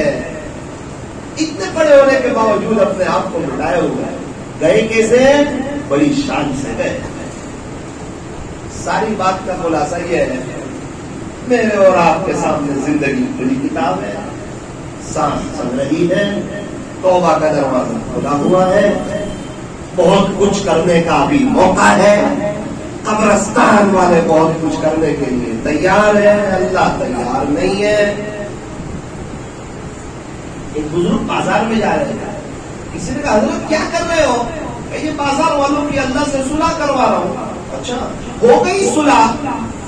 اتنے بڑے ہونے کے باوجود اپنے آپ کو مٹائے ہوئے گئے. کیسے؟ بڑی شان سے گئے. ساری بات کا خلاصہ یہ ہے میرے اور آپ کے سامنے زندگی کھلی کتاب ہے. سانس چل رہی ہے، توبہ کا دروازہ کھلا ہوا ہے، بہت کچھ کرنے کا بھی موقع ہے. قبرستان والے بہت کچھ کرنے کے لیے تیار ہے، اللہ تیار نہیں ہے. ایک بزرگ بازار میں جا رہے ہیں. کسی نے کہا حضرت کیا کر رہے ہو؟ کہ یہ بازار والوں کی اللہ سے صلح کروا رہا ہوں. اچھا ہو گئی صلح؟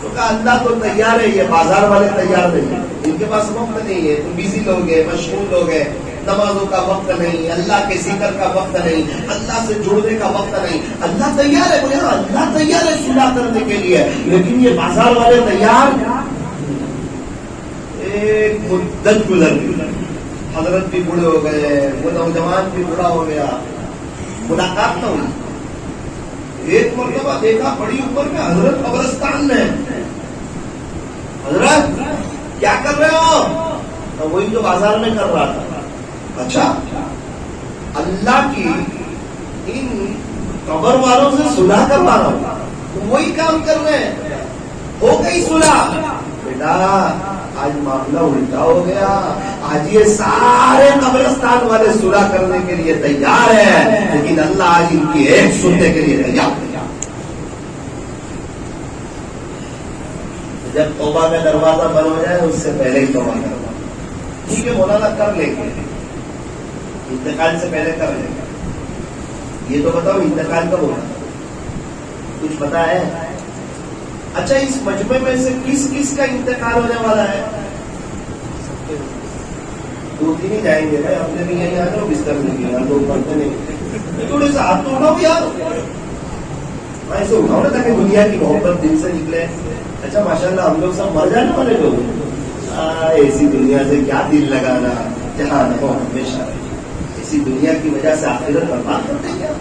تو کہا اللہ تو تیار ہے، یہ بازار والے تیار نہیں ہیں. ان کے پاس وقت نہیں ہے، تم بزی لوگ ہیں، مشغول لوگ ہیں، نمازوں کا وقت نہیں، اللہ کے ذکر کا وقت نہیں، اللہ سے جڑنے کا وقت نہیں. اللہ تیار ہے. بولے اللہ تیار ہے صلح کرنے کے لیے، لیکن یہ بازار والے تیار. ایک مدت گزر گئی، حضرت بھی بوڑھے ہو گئے، وہ نوجوان بھی بوڑھا ہو گیا، ملاقات نہ ہوئی. ایک مرتبہ دیکھا بڑی عمر میں حضرت قبرستان میں. حضرت کیا کر رہے ہو؟ تو وہی جو بازار میں کر رہا تھا. اچھا اللہ کی ان قبر والوں سے صلح کروا رہا ہوں، تو وہی کام کر رہے ہیں. ہو گئی صلح. بیٹا آج معاملہ الٹا ہو گیا. آج یہ سارے قبرستان والے صلح کرنے کے لیے تیار ہیں، لیکن اللہ آج ان کی ایک سننے کے لیے تیار ہے. جب توبہ کا دروازہ بند ہو جائے اس سے پہلے ہی توبہ کروا. ٹھیک ہے مولانا کر لیں گے، انتقال سے پہلے کر لیں گے. یہ تو بتاؤ انتقال کب ہوگا؟ کچھ پتا ہے؟ اچھا اس مجمع میں سے کس کس کا انتقال ہونے والا ہے؟ 2-3 ہی جائیں گے بھائی. ہم نے بھی یہیں آ جاؤ بستر میں گیا، لوگ پڑھتے نہیں. تھوڑے سے ہاتھ تو اٹھاؤ یار، ایسے اٹھاؤ نا تاکہ دنیا کی محبت دل سے نکلے. اچھا ماشاءاللہ ہم لوگ سب مر جانے والے لوگ. ایسی دنیا سے کیا دل لگانا، جہاں رہو ہمیشہ. اسی دنیا کی وجہ سے آخرت برباد کر دیں گے.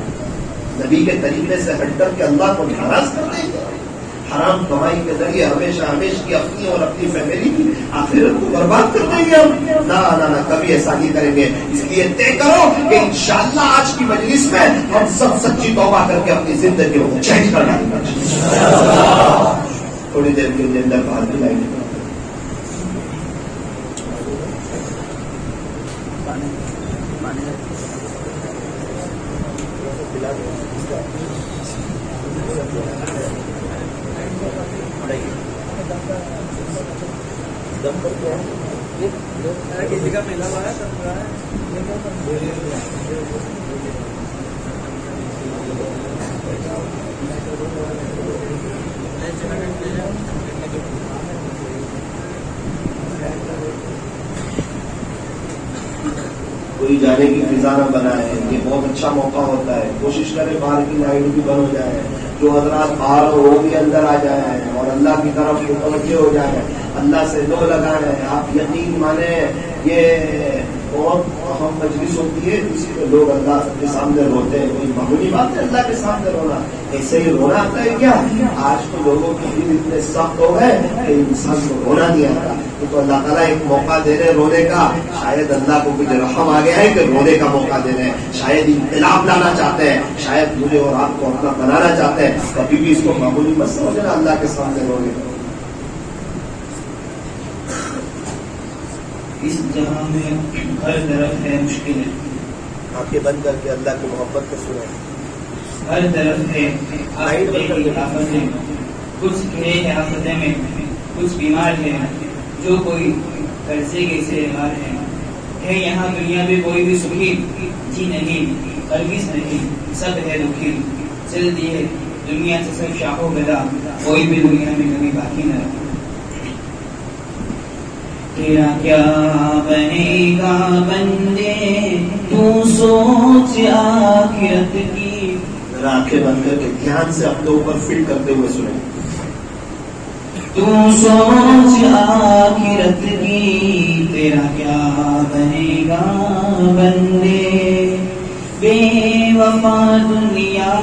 نبی کے طریقے سے ہٹ کر کے اللہ کو ناراض کر دیں گے. حرام کمائی کے ذریعے ہمیشہ ہمیشہ کی اپنی اور اپنی فیملی کی آخرت کو برباد کر دیں گے ہم. نہ کبھی ایسا نہیں کریں گے. اس لیے طے کرو کہ انشاءاللہ آج کی مجلس میں ہم سب سچی توبہ کر کے اپنی زندگی کو چینج کر ڈالیں گے. تھوڑی دیر کے لیے اندر باہر بھی لائیں گے. کسی کا میلہ ہوا ہے کوئی جانے کی فضا نہ بنائے، یہ بہت اچھا موقع ہوتا ہے. کوشش کریں باہر کی لائٹ بھی بند ہو جائے، جو حضرات باہر ہو وہ بھی اندر آ جائیں اور اللہ کی طرف متوجہ ہو جائیں، اللہ سے لو لگائیں. آپ یقین مانیں یہ بہت اہم مجلس ہوتی ہے، اسی پہ لوگ اللہ کے سامنے روتے ہیں. کوئی معمولی بات ہے اللہ کے سامنے رونا، ایسے ہی رونا آتا ہے کیا؟ آج تو لوگوں کے دل اتنے سخت ہو گئے کہ انسان کو رونا نہیں آتا. تو اللہ تعالیٰ ایک موقع دے رہے رونے کا. شاید اللہ کو کچھ رحم آ گیا ہے کہ رونے کا موقع دے رہے ہیں، شاید انقلاب لانا چاہتے ہیں، شاید مجھے اور آپ کو اپنا بنانا چاہتے ہیں. کبھی بھی اس کو معمولی مت سمجھنا اللہ کے سامنے رونے. اس جہاں میں ہر طرف ہے مشکلیں، آنکھیں بند کر کے اللہ کی محبت کو سنیں. ہر طرف ہے آفتیں، کچھ گھرے ہیں آفتیں میں، کچھ بیمار ہیں، جو کوئی قرضے کے سیرمار ہیں. ہے یہاں دنیا میں کوئی بھی سکھی؟ جی نہیں، ہرگز نہیں، سب ہے دکھی. چلتی ہے دنیا سے سب شاہ و گدا، کوئی بھی دنیا میں کبھی باقی نہ رہا. تیرا کیا بنے گا بندے، تو سوچ آخرت کی. ذرا آنکھیں بند کر کے دھیان سے اپنے اوپر فٹ کرتے ہوئے سنیں. تو سوچ آخرت کی، تیرا کیا بنے گا بندے. بے وفا دنیا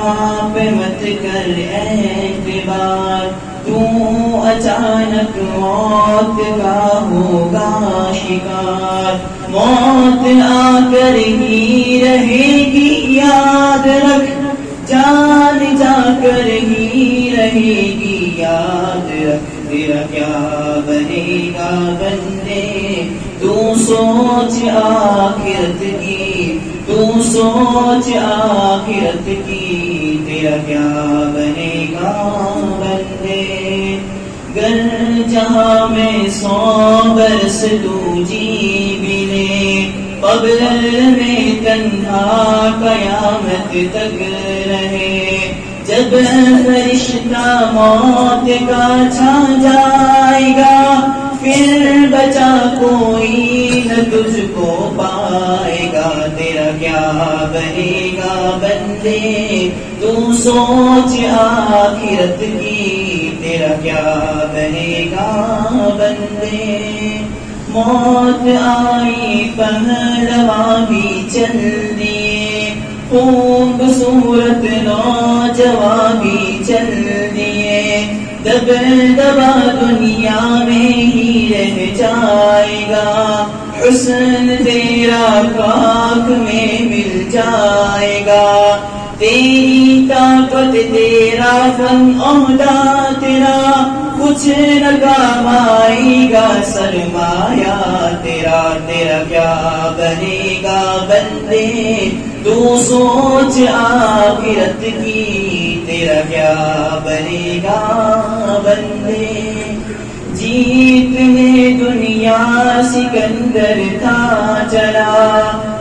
پہ مت کر اعتبار، تو اچانک موت کا ہوگا شکار. موت آ کر ہی رہے گی یاد رکھ، جان جا کر ہی رہے گی یاد رکھ. تیرا کیا بنے گا بندے، تو سوچ آخرت کی، تو سوچ آخرت کی. تیرا کیا بنے گا بندے. گر جہاں میں 100 برس تو جی بھی لے، قبر میں تنہا قیامت تک رہے. جب فرشتہ موت کا چھا جائے گا، پھر بچا کوئی نہ تجھ کو پائے گا. تیرا کیا بنے گا بندے، تو سوچ آخرت کی. تیرا کیا بنے گا بندے. موت آئی پہلوا بھی چل دیے، خوبصورت نوجوان بھی چل دیے. دب دبا دنیا میں ہی رہ جائے گا، حسن تیرا خاک میں مل جائے گا. تیری طاقت تیرا فن عہدہ تیرا، کچھ نہ کام آئے گا سرمایہ تیرا. تیرا کیا بنے گا بندے، تو سوچ آخرت کی. تیرا کیا بنے گا بندے. جیتنے دنیا سکندر تھا چلا،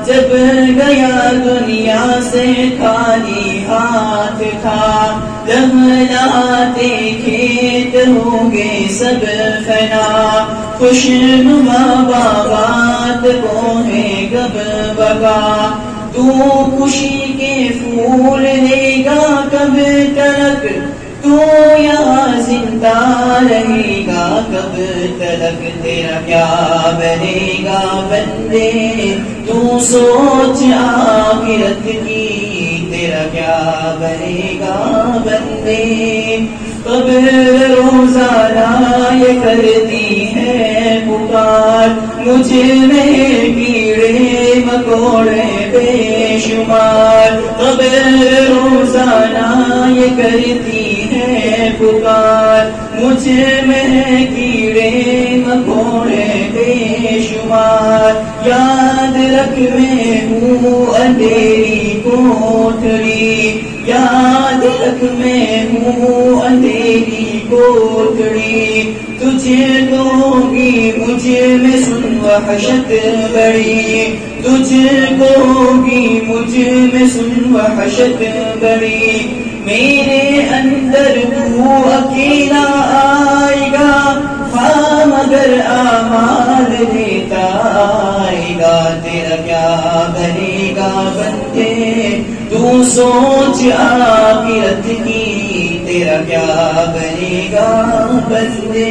جب گیا دنیا سے خالی ہاتھ تھا. لہلاتے کھیت ہوں گے سب فنا، خوشنما باغات کو ہے گب بگا. تو خوشی کے پھول لے گا کب تلک، تو یہاں زندہ رہے گا کب تلک. تیرا کیا بنے گا بندے، تو سوچ آخرت کی. تیرا کیا بنے گا بندے. قبر روزانہ یہ کرتی ہے پکار، مجھ میں کیڑے مکوڑے بے شمار. قبر روزانہ یہ کرتی ہے پکار، مجھ میں کیڑے مکوڑے بے شمار. یاد رکھ میں ہوں اندھیری کوٹڑی، یاد رکھ میں ہوں اندھیری کوٹڑی. تجھے دوں گی مجھ میں سن وحشت بڑی، تجھے دوں گی مجھ میں سن وحشت بڑی. میرے اندر تو اکیلا آئے گا، ہاں مگر اعمال دیتا آئے گا. تیرا کیا بنے گا بندے تو سوچ آخرت کی تیرا کیا بنے گا بندے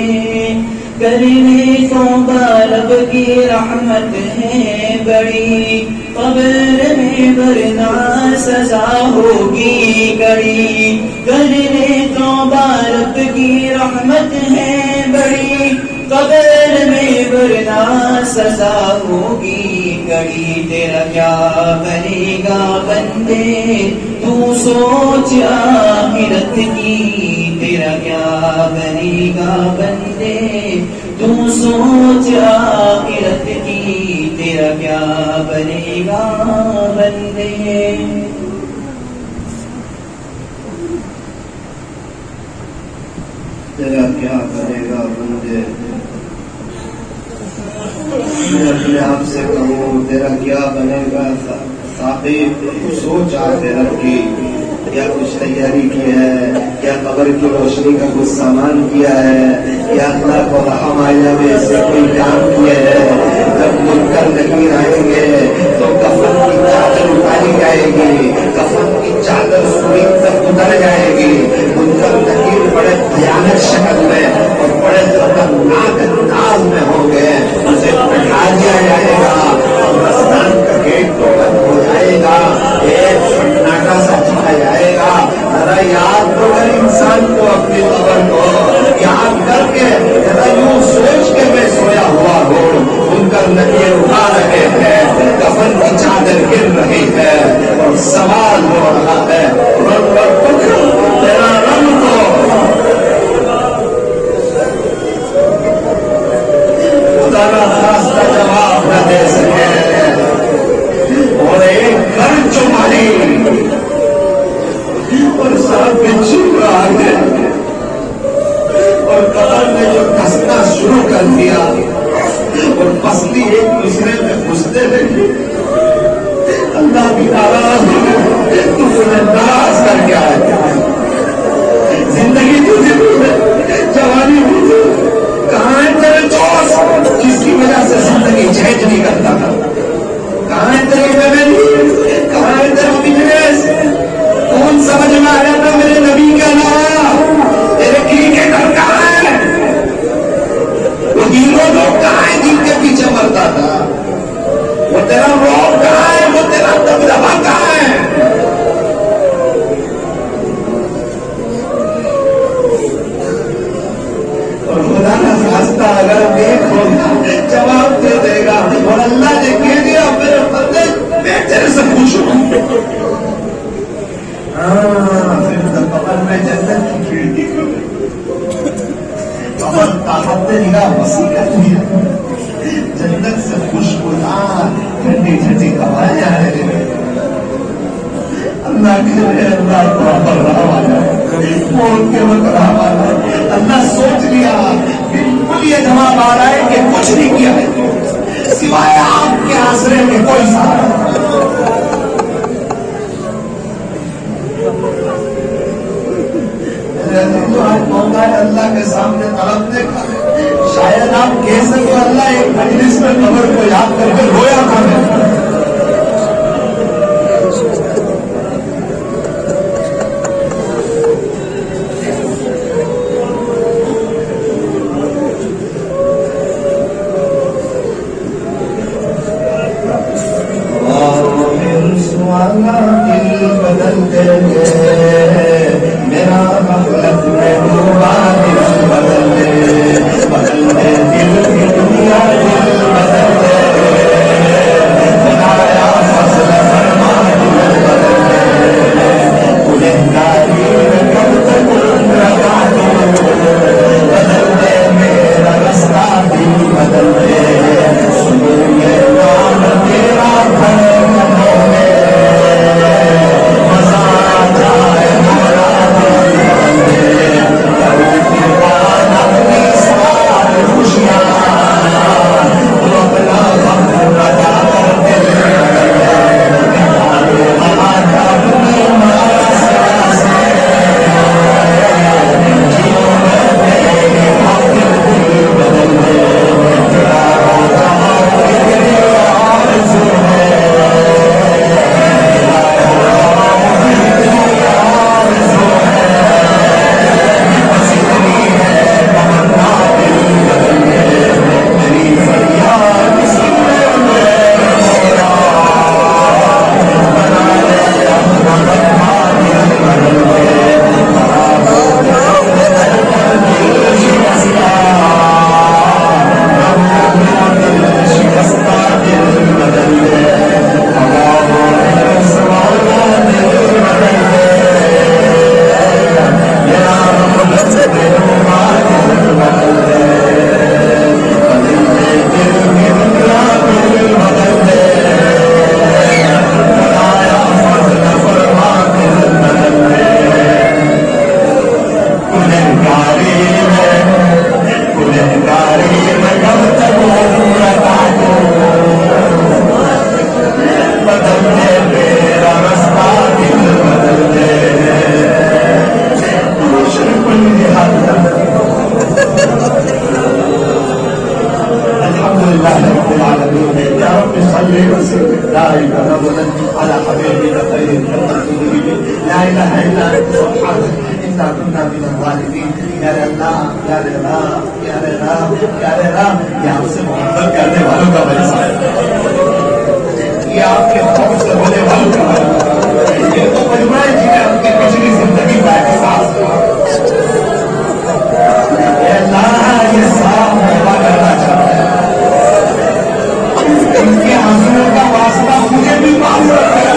کرنے توبہ رب کی رحمت ہے بڑی قبر میں ورنہ سزا ہوگی کڑی کرنے توبہ رب کی رحمت ہے بڑی قبر میں ورنہ سزا ہوگی کڑی تیرا کیا بنے گا بندے تو سوچ آخرت کی تیرا کیا بنے گا بندے تو سوچ آخرت کی تیرا کیا بنے گا بندے تیرا کیا بنے گا بندے میں اپنے آپ سے کہوں تیرا کیا بنے گا ساقی سوچ آخرت کی کیا کچھ تیاری کی ہے کیا قبر کی روشنی کا کچھ سامان کیا ہے کیا اللہ کو رحم آیا میں سے کوئی کام کیا ہے جب منکر نکیر آئیں گے تو کفن کی چادر اتاری جائے گی کفن کی چادر زمین تک اتر جائے گی منکر نکیر بڑے بھیانک شکل میں اور بڑے خطرناک انداز میں ہوں گے اسے بٹھا دیا جائے گا اور رستان کا گیٹ تو بند ہو جائے گا ایک سناٹا سا چھا جائے گا ذرا یاد تو کر انسان کو اپنی قبر کو یاد کر کے ذرا یوں سوچ کے میں سویا ہوا ہوں ان کا نکیر اٹھا رہے ہیں کفن کی چادر گر رہی ہے اور سوال ہو رہا ہے رنگ اور پکڑ تیرا رنگ کو خدا نہ خواستہ جواب نہ دے سکے اور ایک گھر چماری اور ساتھ میں چھپ رہا ہے اور قبر نے جو کسنا شروع کر دیا اور پسلی ایک دوسرے میں گھستے رہے اللہ بھی ناراض ہو تو انہیں ناراض کر کے آیا زندگی تجھے جوانی مجھے کہاں ہے تیرے دوست جس کی وجہ سے زندگی چینج نہیں کرتا تھا کہاں ہے تیری فیملی کہاں ہے تیرا بزنس کون سمجھ میں آیا تھا میرے نبی کا نام تیرے کرکٹر کہاں ہے وہ ہیرو لوگ کہاں ہے جن کے پیچھے مرتا تھا وہ تیرا روب کہاں ہے وہ تیرا دبدبا کہاں ہے اور خدا کا راستہ اگر دیکھ ہوگا جواب دے دے گا اور اللہ نے کہہ دیا میرے بندے میں تیرے سے پوچھوں پھر قبر میں جنت کی کھڑکی قبر طاقت نے نگاہ وسیع کر دیا جنت سے خوشبودار ٹھنڈی ٹھنڈی ہوائیں آ رہی ہیں اللہ کرے اللہ کو رحم آ جائے موت کے وقت رحم آ جائے اللہ سوچ لیا بالکل یہ جواب آ رہا ہے کہ کچھ نہیں کیا ہے سوائے آپ کے آسرے میں کوئی سہارا اللہ کے سامنے تڑپنے کا شاید آپ کہہ سکو اللہ ایک مجلس میں قبر کو یاد کر کے رویا تھا میں دل بدل دے میرا غفلت میں ڈوبا دل بدل دے دل کی دنیا دل بدل دے لا إله إلا على حبيبنا خير الخلق لا إله إلا أنت سبحانك إنا كنا من الظالمين یا اللہ یا اللہ یا اللہ یا اللہ یہ آپ سے محبت کرنے والوں کا مجلس ہے یہ آپ کے خوف سے ہونے والوں کا یہ تو مجموعہ ہے جنہیں آپ کی پچھلی زندگی کا احساس ہوا اے اللہ یہ صاف محبت کرنا چاہتا ہے ان کے آنسوؤں کا واسطہ مجھے بھی معاف کر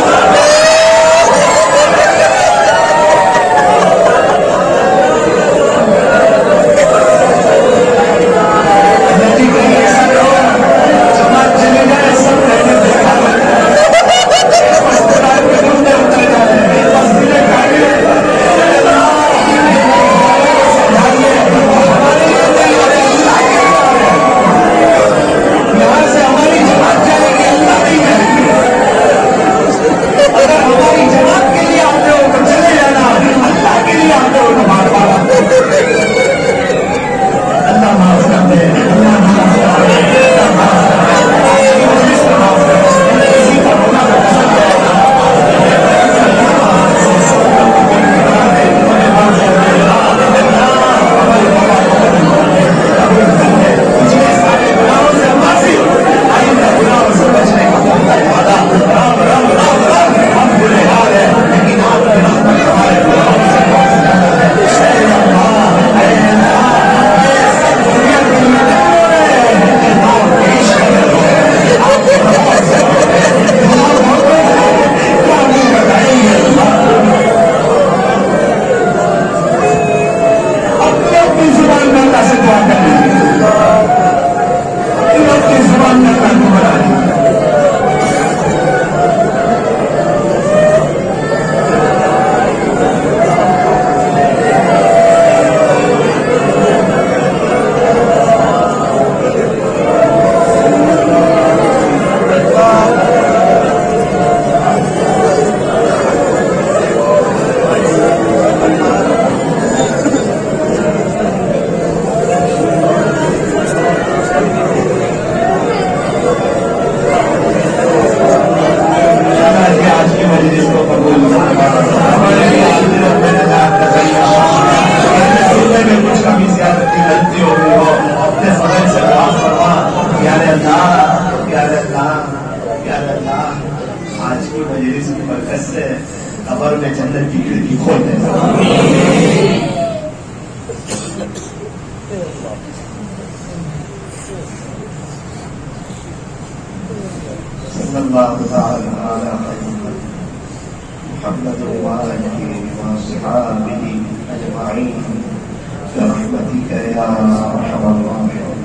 آج کی مجلس کی برکت سے قبر میں جنت کی کھڑکی کھول دے صلی اللہ تعالی علی محمد وآلہ وصحبہ اجمعین برحمتک یا ارحم الراحمین.